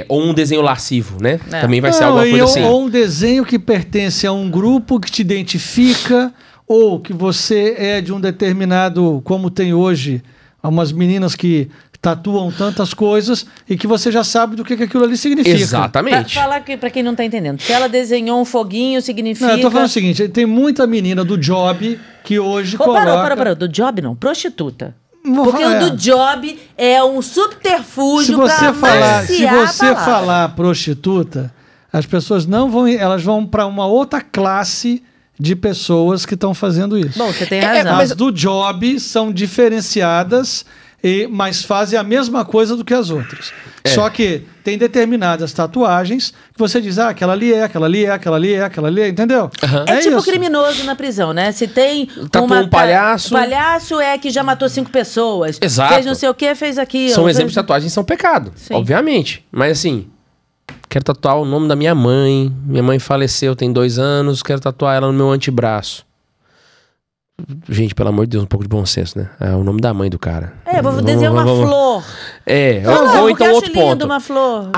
Ou um desenho lascivo, né? Também vai ser alguma coisa assim. Ou um desenho que pertence a um grupo que te identifica... Ou que você é de um determinado, como tem hoje, umas meninas que tatuam tantas coisas e que você já sabe do que aquilo ali significa. Exatamente. Falar que pra quem não tá entendendo, se ela desenhou um foguinho, significa... Não, eu tô falando o seguinte, tem muita menina do job que hoje coloca... Parou, do job não, prostituta. Porque o do job é um subterfúgio Se você falar prostituta, as pessoas não vão... Elas vão pra uma outra classe... de pessoas que estão fazendo isso. Bom, você tem razão. As do job são diferenciadas, mas fazem a mesma coisa do que as outras. Só que tem determinadas tatuagens que você diz, aquela ali é, aquela ali é, aquela ali é, aquela ali é, entendeu? É tipo isso. Criminoso na prisão, né? Se tem um palhaço... O palhaço é que já matou 5 pessoas. Exato. Fez não sei o que, fez aquilo. São exemplos de tatuagens que são pecado, obviamente. Mas assim... Quero tatuar o nome da minha mãe. Minha mãe faleceu tem 2 anos. Quero tatuar ela no meu antebraço. Gente, pelo amor de Deus, um pouco de bom senso, né? É o nome da mãe do cara. Vou desenhar uma flor. Ou então outro ponto. Uma flor.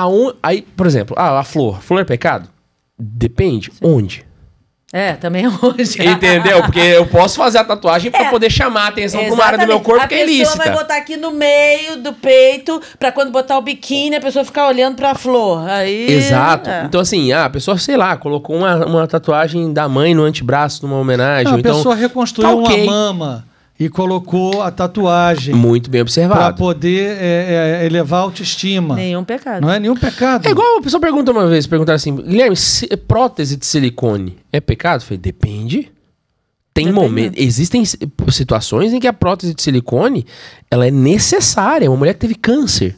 Aí, por exemplo, a flor. Flor é pecado? Depende. Sim. Onde? Também hoje. Entendeu? Porque eu posso fazer a tatuagem pra poder chamar a atenção pra uma área do meu corpo que é ilícita. A pessoa vai botar aqui no meio do peito, pra quando botar o biquíni, a pessoa ficar olhando pra flor. Aí... Exato. Então assim, a pessoa, sei lá, colocou uma tatuagem da mãe no antebraço numa homenagem. A pessoa reconstruiu uma mama e colocou a tatuagem. Muito bem observado. Pra poder elevar a autoestima. Nenhum pecado. Não é nenhum pecado. É igual a pessoa pergunta uma vez, perguntaram assim, Guilherme, prótese de silicone é pecado? Eu falei, depende. Existem situações em que a prótese de silicone, ela é necessária. Uma mulher que teve câncer.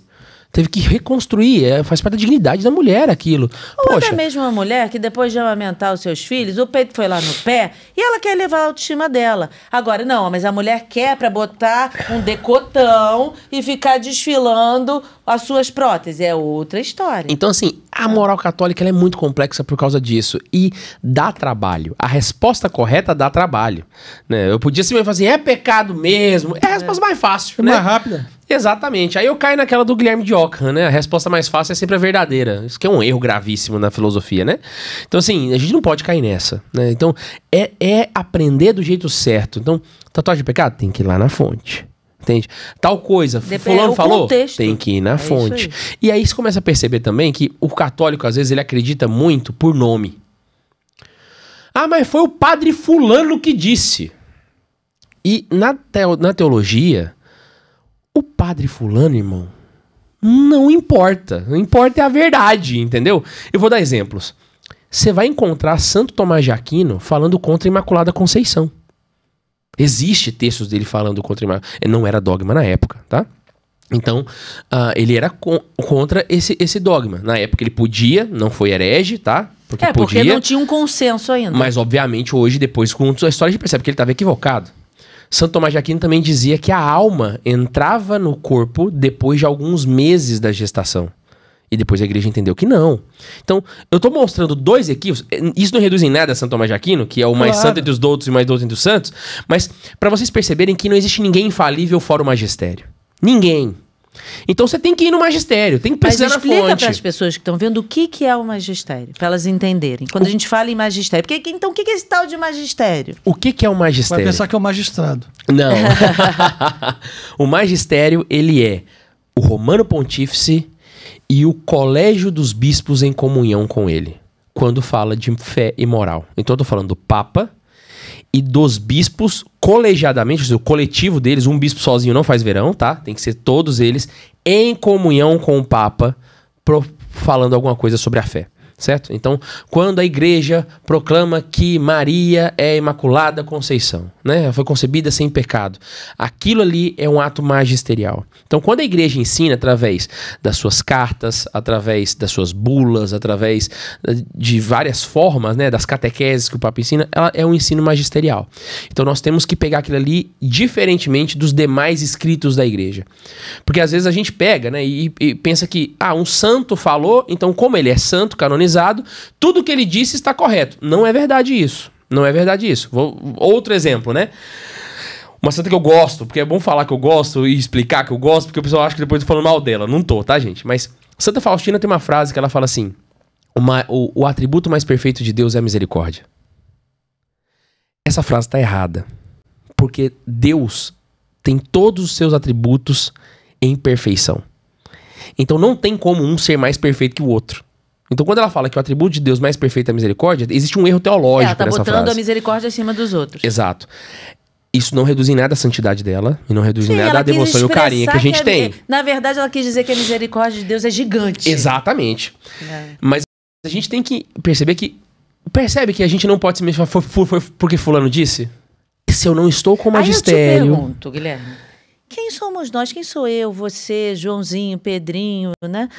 Teve que reconstruir, faz parte da dignidade da mulher aquilo. Ou até mesmo uma mulher que depois de amamentar os seus filhos, o peito foi lá no pé e ela quer elevar a autoestima dela. Agora, não, mas a mulher quer pra botar um decotão e ficar desfilando as suas próteses. É outra história. Então, assim, a moral católica ela é muito complexa por causa disso. E dá trabalho. A resposta correta dá trabalho. Né? Eu podia simplesmente fazer assim, é pecado mesmo. É a resposta mais fácil. Mais rápida. Exatamente. Aí eu caio naquela do Guilherme de Ockham, né? A resposta mais fácil é sempre a verdadeira. Isso que é um erro gravíssimo na filosofia, né? Então, assim, a gente não pode cair nessa, né? Então, é aprender do jeito certo. Então, tatuagem de pecado? Tem que ir lá na fonte. Entende? Tal coisa, fulano falou, contexto. Tem que ir na fonte. E aí você começa a perceber também que o católico, às vezes, ele acredita muito por nome. Mas foi o padre fulano que disse. E na teologia... O padre fulano, irmão, não importa. Não importa é a verdade, entendeu? Eu vou dar exemplos. Você vai encontrar Santo Tomás de Aquino falando contra a Imaculada Conceição. Existe textos dele falando contra a Imaculada. Não era dogma na época, tá? Então, ele era contra esse dogma. Na época ele podia, não foi herege, tá? Porque não tinha um consenso ainda. Mas, obviamente, hoje, depois, com a história, a gente percebe que ele estava equivocado. Santo Tomás de Aquino também dizia que a alma entrava no corpo depois de alguns meses da gestação. E depois a igreja entendeu que não. Então, eu estou mostrando 2 equívocos. Isso não reduz em nada a Santo Tomás de Aquino, que é o mais santo entre os doutos e o mais douto entre os santos. Mas para vocês perceberem que não existe ninguém infalível fora o magistério. Ninguém. Então você tem que ir no magistério, tem que pesquisar na fonte. Mas explica para as pessoas que estão vendo o que é o magistério, para elas entenderem. Quando a gente fala em magistério. Então o que é esse tal de magistério? O que é o magistério? Vai pensar que é o magistrado. Não. O magistério, ele é o Romano Pontífice e o colégio dos bispos em comunhão com ele, quando fala de fé e moral. Então eu estou falando do Papa e dos bispos colegiadamente, ou seja, o coletivo deles, um bispo sozinho não faz verão, tá? Tem que ser todos eles em comunhão com o Papa, falando alguma coisa sobre a fé. Certo? Então, quando a igreja proclama que Maria é a Imaculada Conceição, né? Ela foi concebida sem pecado, aquilo ali é um ato magisterial. Então, quando a igreja ensina através das suas cartas, através das suas bulas, através de várias formas, né? Das catequeses que o Papa ensina, ela é um ensino magisterial. Então, nós temos que pegar aquilo ali diferentemente dos demais escritos da igreja. Porque às vezes a gente pega, né? E pensa que, um santo falou, então como ele é santo, canonizado, tudo que ele disse está correto. Não é verdade isso. Não é verdade isso. Outro exemplo, né? Uma santa que eu gosto, porque é bom falar que eu gosto e explicar que eu gosto, porque o pessoal acha que depois eu tô falando mal dela. Não tô, tá, gente? Mas Santa Faustina tem uma frase que ela fala assim: o atributo mais perfeito de Deus é a misericórdia. Essa frase tá errada. Porque Deus tem todos os seus atributos em perfeição. Então não tem como um ser mais perfeito que o outro. Então, quando ela fala que o atributo de Deus mais perfeito é a misericórdia, existe um erro teológico nessa frase. Ela está botando a misericórdia acima dos outros. Exato. Isso não reduz em nada a santidade dela e não reduz em nada a devoção e o carinho que a gente tem. Na verdade, ela quis dizer que a misericórdia de Deus é gigante. Exatamente. Mas a gente tem que perceber que... Percebe que a gente não pode se mexer porque fulano disse? Se eu não estou com o magistério... Aí eu te pergunto, Guilherme, quem somos nós? Quem sou eu, você, Joãozinho, Pedrinho, né?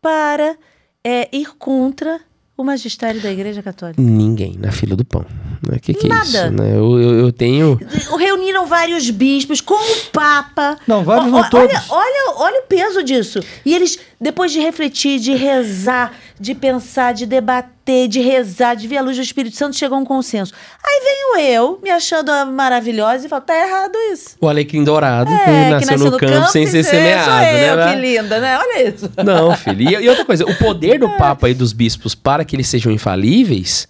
Para... ir contra o magistério da Igreja Católica? Ninguém, na fila do pão. Que nada. É isso? Né? Eu tenho... Reuniram vários bispos com o Papa. Não, vários não todos. Olha o peso disso. E eles, depois de refletir, de rezar, de pensar, de debater, de rezar, de ver a luz do Espírito Santo, chegou a um consenso. Aí venho eu, me achando maravilhosa, e falo, tá errado isso. O alecrim dourado, que nasceu no campo sem ser semeado. Sou eu, que linda, né? Olha isso. Não, filho. E outra coisa, o poder do Papa e dos bispos para que eles sejam infalíveis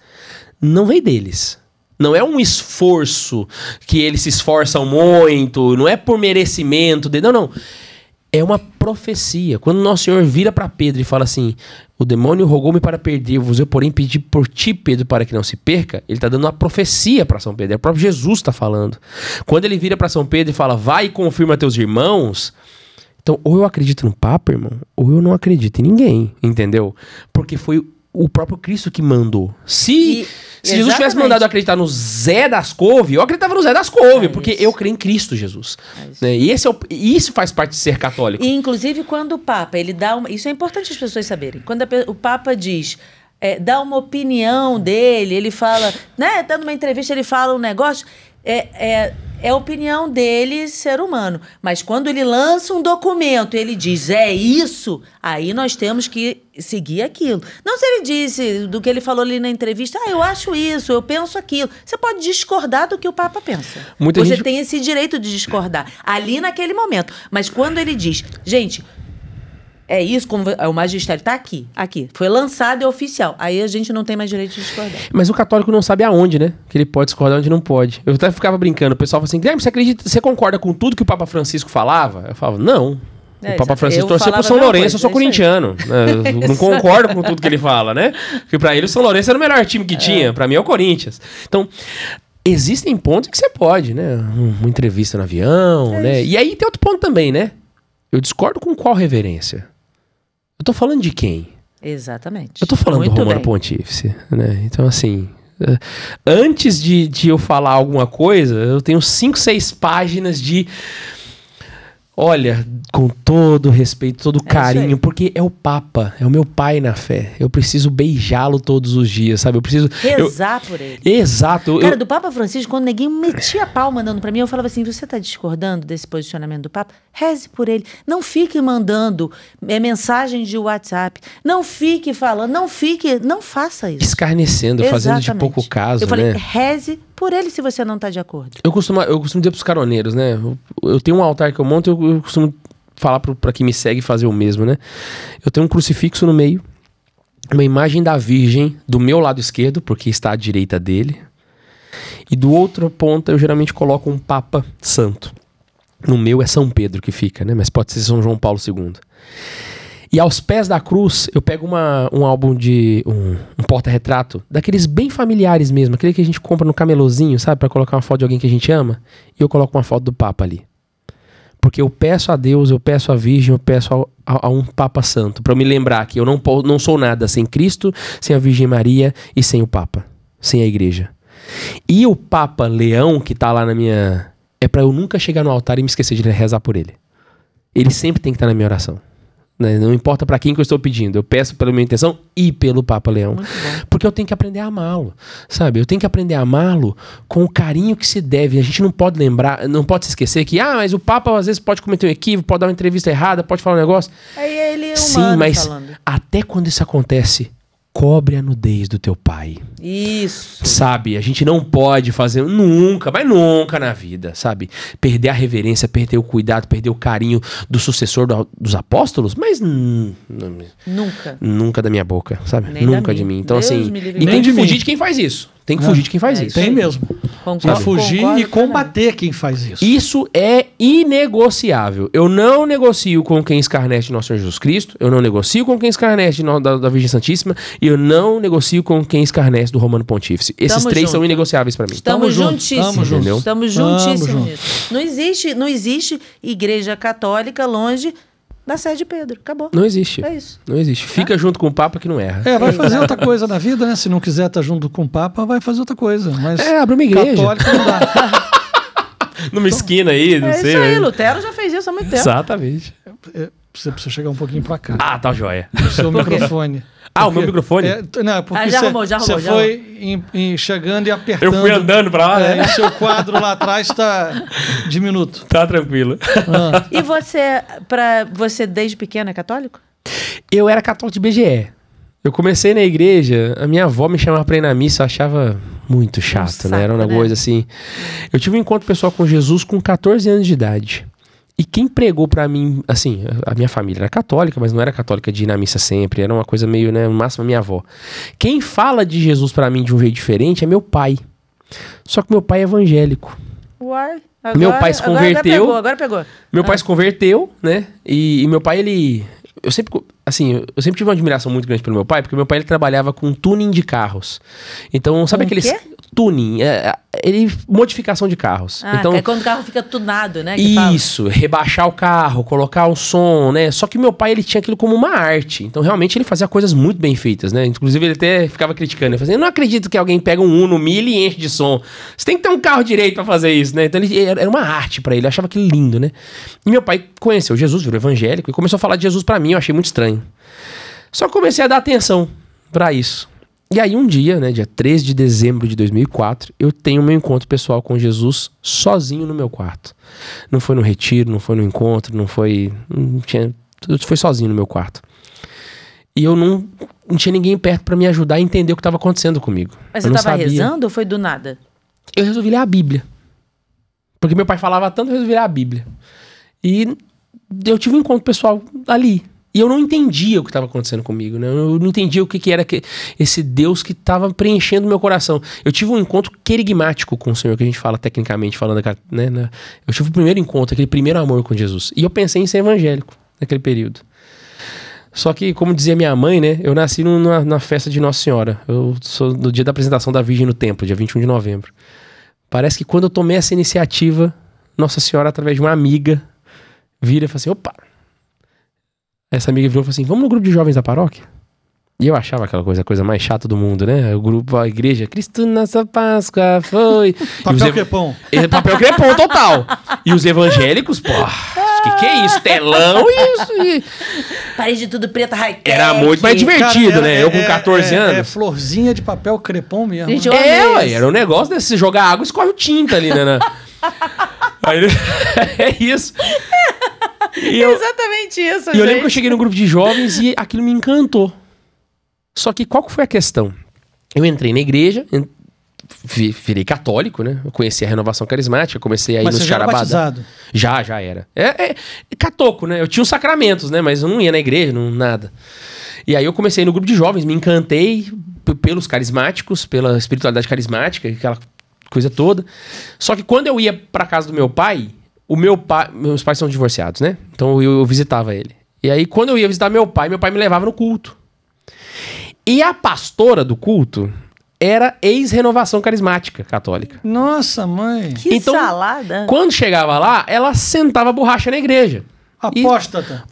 não vem deles. Não é um esforço que eles se esforçam muito, não é por merecimento. Não. É uma profecia. Quando Nosso Senhor vira para Pedro e fala assim: o demônio rogou-me para perder-vos, eu porém pedi por ti, Pedro, para que não se perca. Ele está dando uma profecia para São Pedro. É o próprio Jesus está falando. Quando ele vira para São Pedro e fala: vai e confirma teus irmãos. Então, ou eu acredito no Papa, irmão, ou eu não acredito em ninguém, entendeu? Porque foi o próprio Cristo que mandou. Se Jesus tivesse mandado eu acreditar no Zé das Couve, eu acreditava no Zé das Couve, porque eu creio em Cristo Jesus. Né? E isso faz parte de ser católico. E, inclusive, quando o Papa, ele dá isso é importante as pessoas saberem. Quando o Papa diz, dá uma opinião dele, ele fala, né, dando uma entrevista, ele fala um negócio, é a opinião dele, ser humano. Mas quando ele lança um documento e ele diz, é isso, aí nós temos que seguir aquilo. Não se ele disse do que ele falou ali na entrevista, eu acho isso, eu penso aquilo. Você pode discordar do que o Papa pensa. Você tem esse direito de discordar ali naquele momento. Mas quando ele diz, gente... É isso, como o magistério está aqui. Foi lançado e é oficial. Aí a gente não tem mais direito de discordar. Mas o católico não sabe aonde, né? Que ele pode discordar, onde não pode. Eu até ficava brincando. O pessoal fala assim, Guilherme, você concorda com tudo que o Papa Francisco falava? Eu falava, não. O Papa Francisco torcia pro São Lourenço, eu sou corintiano. Eu não concordo com tudo que ele fala, né? Porque pra ele o São Lourenço era o melhor time que tinha. Pra mim é o Corinthians. Então... existem pontos que você pode, né? Uma entrevista no avião, né? E aí tem outro ponto também, né? Eu discordo com qual reverência? Eu tô falando de quem? Exatamente. Eu tô falando do Romano Pontífice, né? Então, assim, antes de eu falar alguma coisa, eu tenho 5, 6 páginas de... Olha, com todo respeito, todo carinho, porque é o Papa, é o meu pai na fé. Eu preciso beijá-lo todos os dias, sabe? Eu preciso... rezar por ele. Exato. Cara, do Papa Francisco, quando ninguém metia a pau mandando pra mim, eu falava assim, você tá discordando desse posicionamento do Papa? Reze por ele. Não fique mandando mensagem de WhatsApp. Não fique falando, não faça isso. Escarnecendo, fazendo de pouco caso, eu falei, né? reze por ele se você não tá de acordo. Eu costumo dizer pros caroneiros, né? Eu tenho um altar que eu monto, eu costumo falar pra quem me segue fazer o mesmo, né? Eu tenho um crucifixo no meio, uma imagem da Virgem do meu lado esquerdo, porque está à direita dele, e do outro ponta eu geralmente coloco um Papa Santo. No meu é São Pedro que fica, né? Mas pode ser São João Paulo II. E aos pés da cruz, eu pego um álbum de... um porta-retrato, daqueles bem familiares mesmo, aquele que a gente compra no camelôzinho, sabe? Pra colocar uma foto de alguém que a gente ama. E eu coloco uma foto do Papa ali. Porque eu peço a Deus, eu peço a Virgem, eu peço a um Papa Santo. Pra eu me lembrar que eu não sou nada sem Cristo, sem a Virgem Maria e sem o Papa. Sem a igreja. E o Papa Leão, que tá lá na minha... É pra eu nunca chegar no altar e me esquecer de rezar por ele. Ele sempre tem que estar na minha oração. Não importa pra quem que eu estou pedindo. Eu peço pela minha intenção e pelo Papa Leão. Porque eu tenho que aprender a amá-lo, sabe? Eu tenho que aprender a amá-lo com o carinho que se deve. A gente não pode lembrar, não pode se esquecer que, mas o Papa às vezes pode cometer um equívoco, pode dar uma entrevista errada, pode falar um negócio. Aí ele é humano. Sim, mas falando. Até quando isso acontece, cobre a nudez do teu pai. Isso. Sabe? A gente não pode fazer nunca, mas nunca na vida, sabe? Perder a reverência, perder o cuidado, perder o carinho do sucessor dos apóstolos, mas nunca. Nunca da minha boca, sabe? Nem nunca de mim. Então Deus assim, e tem que fugir de quem faz isso. Tem que fugir de quem faz isso. Tem mesmo. Pra fugir e combater quem faz isso. Isso é inegociável. Eu não negocio com quem escarnece de nosso Senhor Jesus Cristo, eu não negocio com quem escarnece da Virgem Santíssima e eu não negocio com quem escarnece do Romano Pontífice. Esses três são inegociáveis pra mim. Estamos juntíssimos. Estamos juntíssimos. Juntos. Não existe igreja católica longe da Sé de Pedro. Acabou. Não existe. É isso. Não existe. Fica junto com o Papa que não erra. Vai fazer outra coisa na vida, né? Se não quiser estar junto com o Papa, vai fazer outra coisa. Mas abre uma igreja. Católico não dá. Numa esquina aí, não sei. Isso aí, Lutero já fez isso há muito tempo. Exatamente. Você precisa chegar um pouquinho pra cá. Tá joia. O seu microfone. O meu microfone? Não, porque já arrumou. Você foi chegando e apertando. Eu fui andando pra lá, né? E o seu quadro lá atrás tá diminuto. Tá tranquilo. E você desde pequeno é católico? Eu era católico de BGE. Eu comecei na igreja, a minha avó me chamava pra ir na missa, eu achava muito chato, né? Era uma coisa assim. Eu tive um encontro pessoal com Jesus com 14 anos de idade. E quem pregou pra mim, assim, a minha família era católica, mas não era católica de ir na missa sempre, era uma coisa meio, né, no máximo a minha avó. Quem fala de Jesus pra mim de um jeito diferente é meu pai. Só que meu pai é evangélico. Uai, meu pai se converteu. Agora pegou. Meu pai se converteu, né? E meu pai, ele... Eu sempre tive uma admiração muito grande pelo meu pai, porque meu pai ele trabalhava com tuning de carros. Então, sabe aqueles... Quê? Tuning, modificação de carros. Então, é quando o carro fica tunado, né? Isso, rebaixar o carro, colocar o som, né? Só que meu pai, ele tinha aquilo como uma arte. Então, realmente, ele fazia coisas muito bem feitas, né? Inclusive, ele até ficava criticando. Ele fazia, eu não acredito que alguém pega um Uno 1000 e enche de som. Você tem que ter um carro direito pra fazer isso, né? Então, era uma arte pra ele. Eu achava aquilo lindo, né? E meu pai conheceu Jesus, virou evangélico, e começou a falar de Jesus pra mim. Eu achei muito estranho. Só que comecei a dar atenção pra isso. E aí um dia, né, dia 13 de dezembro de 2004, eu tenho meu encontro pessoal com Jesus sozinho no meu quarto. Não foi no retiro, não foi no encontro, foi sozinho no meu quarto. E eu não tinha ninguém perto pra me ajudar a entender o que estava acontecendo comigo. Mas você estava rezando ou foi do nada? Eu resolvi ler a Bíblia. Porque meu pai falava tanto, eu resolvi ler a Bíblia. E eu tive um encontro pessoal ali. E eu não entendia o que estava acontecendo comigo, né? Eu não entendia o que era esse Deus que estava preenchendo meu coração. Eu tive um encontro querigmático com o Senhor, que a gente fala tecnicamente, falando, né? Eu tive o primeiro encontro, aquele primeiro amor com Jesus. E eu pensei em ser evangélico naquele período. Só que, como dizia minha mãe, né? Eu nasci na festa de Nossa Senhora. Eu sou no dia da apresentação da Virgem no Templo, dia 21 de novembro. Parece que quando eu tomei essa iniciativa, Nossa Senhora, através de uma amiga, vira e fala assim, opa... Essa amiga virou e falou assim, vamos no grupo de jovens da paróquia? E eu achava aquela coisa, a coisa mais chata do mundo, né? O grupo, a igreja, Cristo nessa Páscoa foi... Papel crepom. Papel crepom total. E os evangélicos, pô, Que é isso? Telão e... Parede tudo preta, high-tech. Era muito mais divertido, cara, né? Eu com 14 anos. É florzinha de papel crepom mesmo. Gente, ué, era um negócio desse, jogar água e escorre tinta ali, né? Aí, é isso. Exatamente isso, E eu lembro que eu cheguei no grupo de jovens e aquilo me encantou. Só que qual que foi a questão? Eu entrei na igreja, virei católico, né? Eu conheci a renovação carismática, comecei a ir nos charabada. Já era. É catoco, né? Eu tinha os sacramentos, né? Mas eu não ia na igreja, nada. E aí eu comecei no grupo de jovens, me encantei pelos carismáticos, pela espiritualidade carismática, aquela coisa toda. Só que quando eu ia pra casa do meu pai, meus pais são divorciados, né? Então eu visitava ele. E aí quando eu ia visitar meu pai me levava no culto. E a pastora do culto era ex-renovação carismática católica. Nossa, mãe. Que salada. Quando chegava lá, ela sentava borracha na igreja. Apóstata.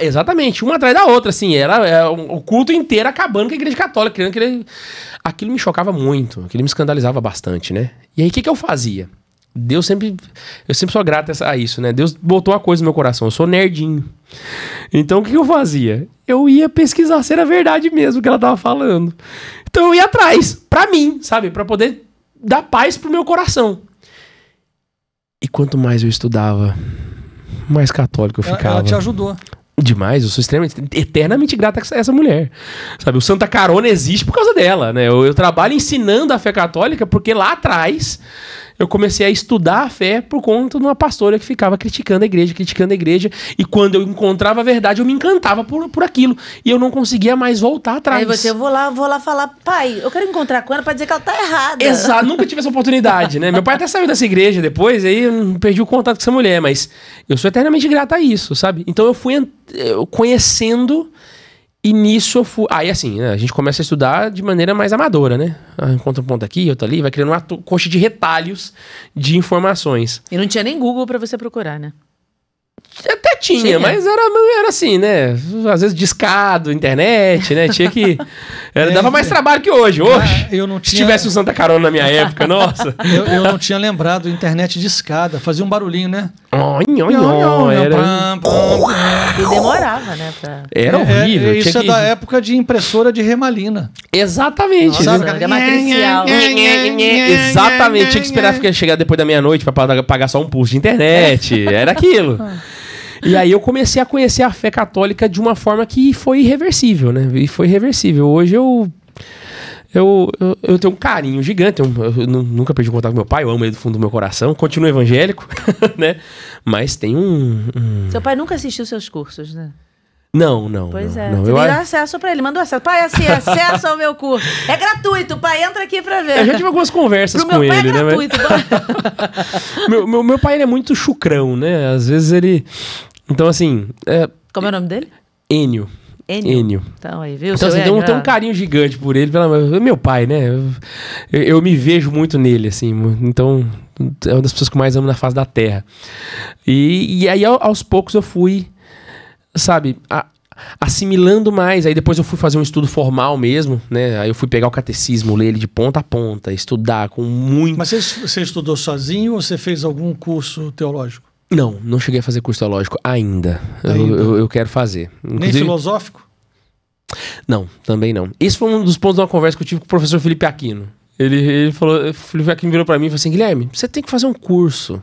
Exatamente, uma atrás da outra, assim. Era o culto inteiro acabando com a igreja católica. Aquilo me chocava muito, aquilo me escandalizava bastante, né? E aí, o que eu fazia? Eu sempre sou grato a isso, né? Deus botou uma coisa no meu coração, eu sou nerdinho. Então, o que eu fazia? Eu ia pesquisar se era verdade mesmo o que ela tava falando. Então, eu ia atrás, pra mim, sabe? Pra poder dar paz pro meu coração. E quanto mais eu estudava, mais católico eu ficava. Ela te ajudou. Demais, eu sou eternamente grato a essa mulher. Sabe, o Santa Carona existe por causa dela, né? Eu trabalho ensinando a fé católica porque lá atrás eu comecei a estudar a fé por conta de uma pastora que ficava criticando a igreja. E quando eu encontrava a verdade, eu me encantava por aquilo. E eu não conseguia mais voltar atrás. Aí eu vou lá falar, pai, eu quero encontrar com ela pra dizer que ela tá errada. Exato, nunca tive essa oportunidade, né? Meu pai até saiu dessa igreja depois, aí eu perdi o contato com essa mulher, mas eu sou eternamente grato a isso, sabe? Então eu fui conhecendo. E nisso eu fui... Aí assim, né, a gente começa a estudar de maneira mais amadora, né? Encontra um ponto aqui, outro ali, vai criando uma coxa de retalhos de informações. E não tinha nem Google pra você procurar, né? Até tinha, mas era assim, né? Às vezes discado, internet, né? Tinha que... dava mais trabalho que hoje. Eu não tinha... Se tivesse o Santa Carona na minha época, nossa. Eu não tinha lembrado, internet de escada. Fazia um barulhinho, né? E demorava, né? Era horrível. Isso da época de impressora de remalina. Exatamente. Nossa, matricial. Exatamente. Tinha que esperar chegar depois da meia-noite pra pagar só um pulso de internet. Era aquilo. E aí eu comecei a conhecer a fé católica de uma forma que foi irreversível, né? E foi irreversível. Hoje eu tenho um carinho gigante. Eu nunca perdi contato com meu pai. Eu amo ele do fundo do meu coração. Continuo evangélico, né? Mas tem Seu pai nunca assistiu seus cursos, né? Não. Pois é. Não. Você deu acesso pra ele, mandou acesso. Pai, acesso ao meu curso. É gratuito, pai, entra aqui pra ver. Eu já tive algumas conversas com ele, né? Gratuito, meu pai, ele é muito chucrão, né? Às vezes ele... Então, assim... Como é o nome dele? Enio. Então, aí, viu? Então, assim, tem um carinho gigante por ele. Meu pai, né? Eu me vejo muito nele, assim. Então, é uma das pessoas que eu mais amo na face da terra. E aí, aos poucos, eu fui... Sabe, assimilando mais. Aí depois eu fui fazer um estudo formal mesmo, né? Aí eu fui pegar o catecismo, ler ele de ponta a ponta, estudar com muito... Mas você estudou sozinho ou você fez algum curso teológico? Não cheguei a fazer curso teológico ainda. Eu quero fazer. Nem filosófico? Não, também não. Esse foi um dos pontos de uma conversa que eu tive com o professor Felipe Aquino. Ele falou, o Felipe Aquino virou pra mim e falou assim, Guilherme, você tem que fazer um curso.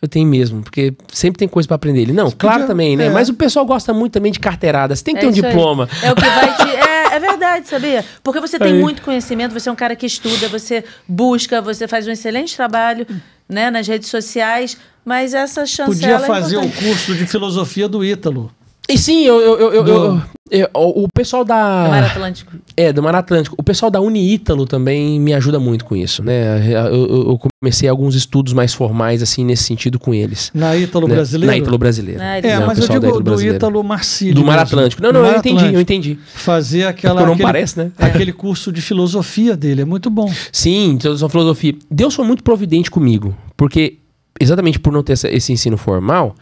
Eu tenho mesmo, porque sempre tem coisa pra aprender. Ele, não, claro também, né? Mas o pessoal gosta muito também de carteirada. Você tem que ter um diploma. É o que vai te... É verdade, sabia? Porque você tem muito conhecimento, você é um cara que estuda, você busca, você faz um excelente trabalho, né, nas redes sociais, mas essa chancela... Podia fazer o curso de filosofia do Ítalo. E sim, o pessoal da... Do Mar Atlântico. Do Mar Atlântico. O pessoal da Uni-Ítalo também me ajuda muito com isso, né? Eu comecei alguns estudos mais formais, assim, nesse sentido com eles. Na Ítalo brasileira? Na Ítalo brasileira. Mas eu digo do Ítalo Marcílio. Do Mar Atlântico. Não, eu entendi. Fazer parece, né? Aquele curso de filosofia dele, é muito bom. Sim, filosofia. Deus foi muito providente comigo, porque exatamente por não ter esse ensino formal,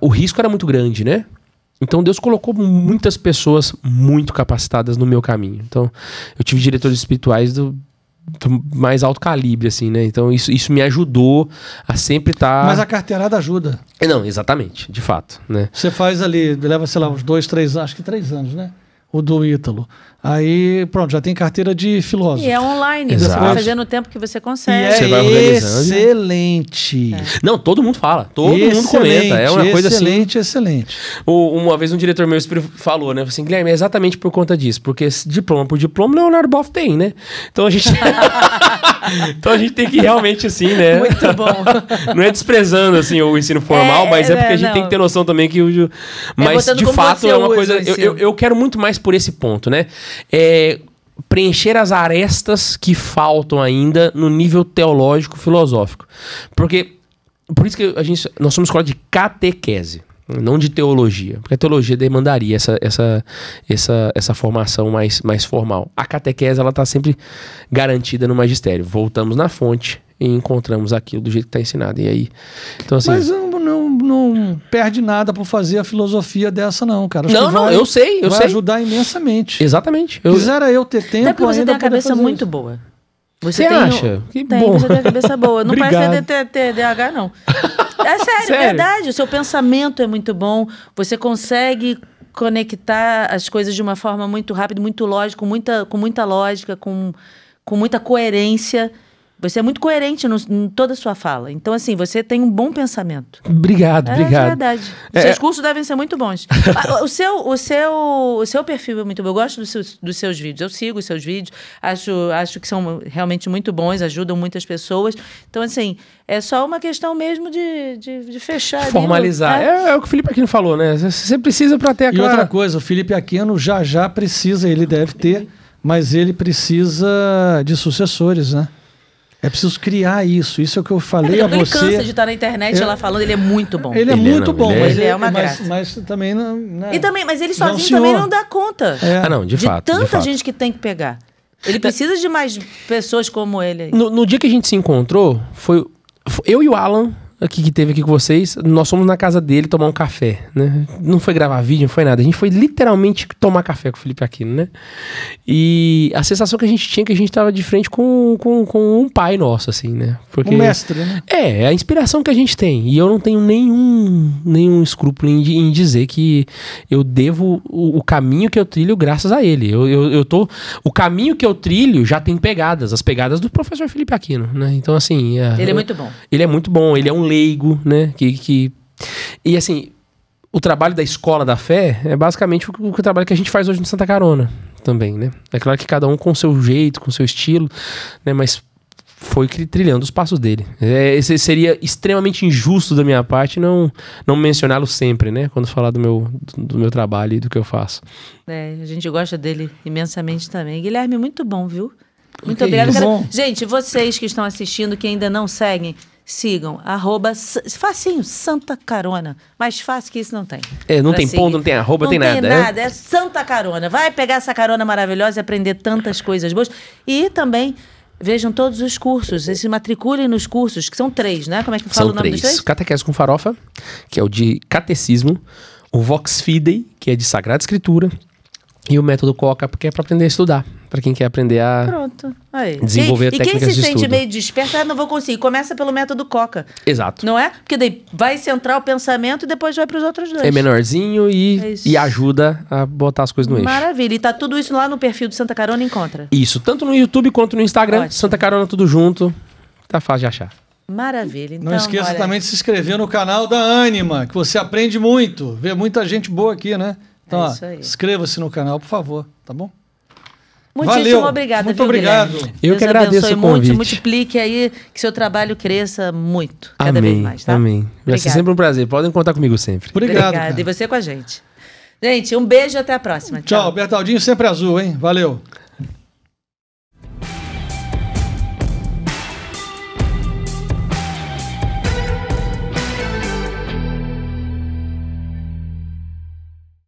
o risco era muito grande, né? Então Deus colocou muitas pessoas muito capacitadas no meu caminho. Então eu tive diretores espirituais mais alto calibre, assim, né? Então isso me ajudou a sempre estar... Mas a carteirada ajuda. Não, exatamente, de fato, né? Você faz ali, leva, sei lá, uns 2, 3 anos, acho que 3 anos, né? O do Ítalo. Aí, pronto, já tem carteira de filósofo. E é online, Exato. você vai fazer no tempo que você consegue. E Você vai organizando. excelente. Não, todo mundo fala, todo mundo comenta. É uma coisa assim. Excelente. Uma vez um diretor meu falou, né? Assim, Guilherme, é exatamente por conta disso. Porque diploma por diploma, Leonardo Boff tem, né? Então a gente. Então a gente tem que realmente, assim, né? Muito bom. Não é desprezando, assim, o ensino formal, mas é porque a gente tem que ter noção também que o. Mas, de fato, é uma coisa. Eu quero muito mais por esse ponto, né? Preencher as arestas que faltam ainda no nível teológico filosófico. Porque, por isso que nós somos escola de catequese, não de teologia. Porque a teologia demandaria essa formação mais formal. A catequese, ela está sempre garantida no magistério. Voltamos na fonte e encontramos aquilo do jeito que está ensinado. E aí, então assim... Mas não perde nada por fazer a filosofia dessa, não, cara. Não, eu sei. Vai ajudar imensamente. Exatamente. Quisera eu ter tempo. Até porque você tem a cabeça muito boa. Você acha? Que bom. Você tem a cabeça boa. Não Obrigado. parece ter TDAH, não. É sério, é verdade. O seu pensamento é muito bom. Você consegue conectar as coisas de uma forma muito rápida, muito lógica, com muita lógica, com muita coerência. Você é muito coerente em toda a sua fala. Então, assim, você tem um bom pensamento. Obrigado. É verdade. Os seus cursos devem ser muito bons. O seu perfil é muito bom. Eu gosto dos seus vídeos. Eu sigo os seus vídeos. Acho que são realmente muito bons, ajudam muitas pessoas. Então, assim, é só uma questão mesmo de fechar. Formalizar. É o que o Felipe Aquino falou, né? Você precisa para ter aquela... E outra coisa, o Felipe Aquino já precisa, ele deve ter, mas ele precisa de sucessores, né? É preciso criar isso. Isso é o que eu falei a você. Ele cansa de estar na internet ela falando, ele é muito bom. Ele é muito bom, ele é uma graça. Mas também não... Né? E também, mas ele sozinho também não dá conta. Não, de fato. De tanta gente que tem que pegar. Ele precisa de mais pessoas como ele. No dia que a gente se encontrou, foi eu e o Alan, que teve aqui com vocês, nós fomos na casa dele tomar um café, né? Não foi gravar vídeo, não foi nada. A gente foi literalmente tomar café com o Felipe Aquino, né? E a sensação que a gente tinha é que a gente tava de frente com um pai nosso, assim, né? Porque, um mestre, né? É a inspiração que a gente tem. E eu não tenho nenhum escrúpulo em dizer que eu devo o caminho que eu trilho graças a ele. O caminho que eu trilho já tem pegadas, as pegadas do professor Felipe Aquino, né? Então, assim... Ele é muito bom. Ele é muito bom, ele é um leigo, né? E assim, o trabalho da escola da fé é basicamente o trabalho que a gente faz hoje no Santa Carona também, né? É claro que cada um com o seu jeito, com o seu estilo, né? Mas foi trilhando os passos dele. Seria extremamente injusto da minha parte não mencioná-lo sempre, né? Quando falar do meu trabalho e do que eu faço. A gente gosta dele imensamente também. Guilherme, muito bom, viu? Muito obrigado. Gente, vocês que estão assistindo, que ainda não seguem, sigam, facinho, Santa Carona. Mais fácil que isso não tem. Não tem ponto, não tem arroba, não tem nada. Não tem nada, é Santa Carona. Vai pegar essa carona maravilhosa e aprender tantas coisas boas. E também, vejam todos os cursos, se matriculem nos cursos, que são 3, né? Como é que fala o nome dos 3? Catequese com Farofa, que é o de Catecismo, o Vox Fidei, que é de Sagrada Escritura, e o Método Coca, que é para aprender a estudar. Para quem quer aprender a desenvolver técnicas de estudo. E quem se sente meio desperto, não vou conseguir. Começa pelo método Coca. Exato. Não é? Porque daí vai centrar o pensamento e depois vai para os outros 2. É menorzinho e ajuda a botar as coisas no eixo. Maravilha. E tá tudo isso lá no perfil do Santa Carona, encontra? Isso. Tanto no YouTube quanto no Instagram. Ótimo. Santa Carona tudo junto. Tá fácil de achar. Maravilha. Então, não esqueça também de se inscrever no canal da Ânima, que você aprende muito. Vê muita gente boa aqui, né? Então, inscreva-se no canal, por favor. Tá bom? Muitíssimo obrigada. Muito obrigado. Guilherme? Eu que agradeço o convite. Multiplique aí, que seu trabalho cresça muito, cada vez mais, tá? Amém. Vai ser sempre um prazer. Podem contar comigo sempre. Obrigado. Obrigada. E você com a gente. Gente, um beijo e até a próxima. Tchau. Bertaldinho sempre azul, hein? Valeu.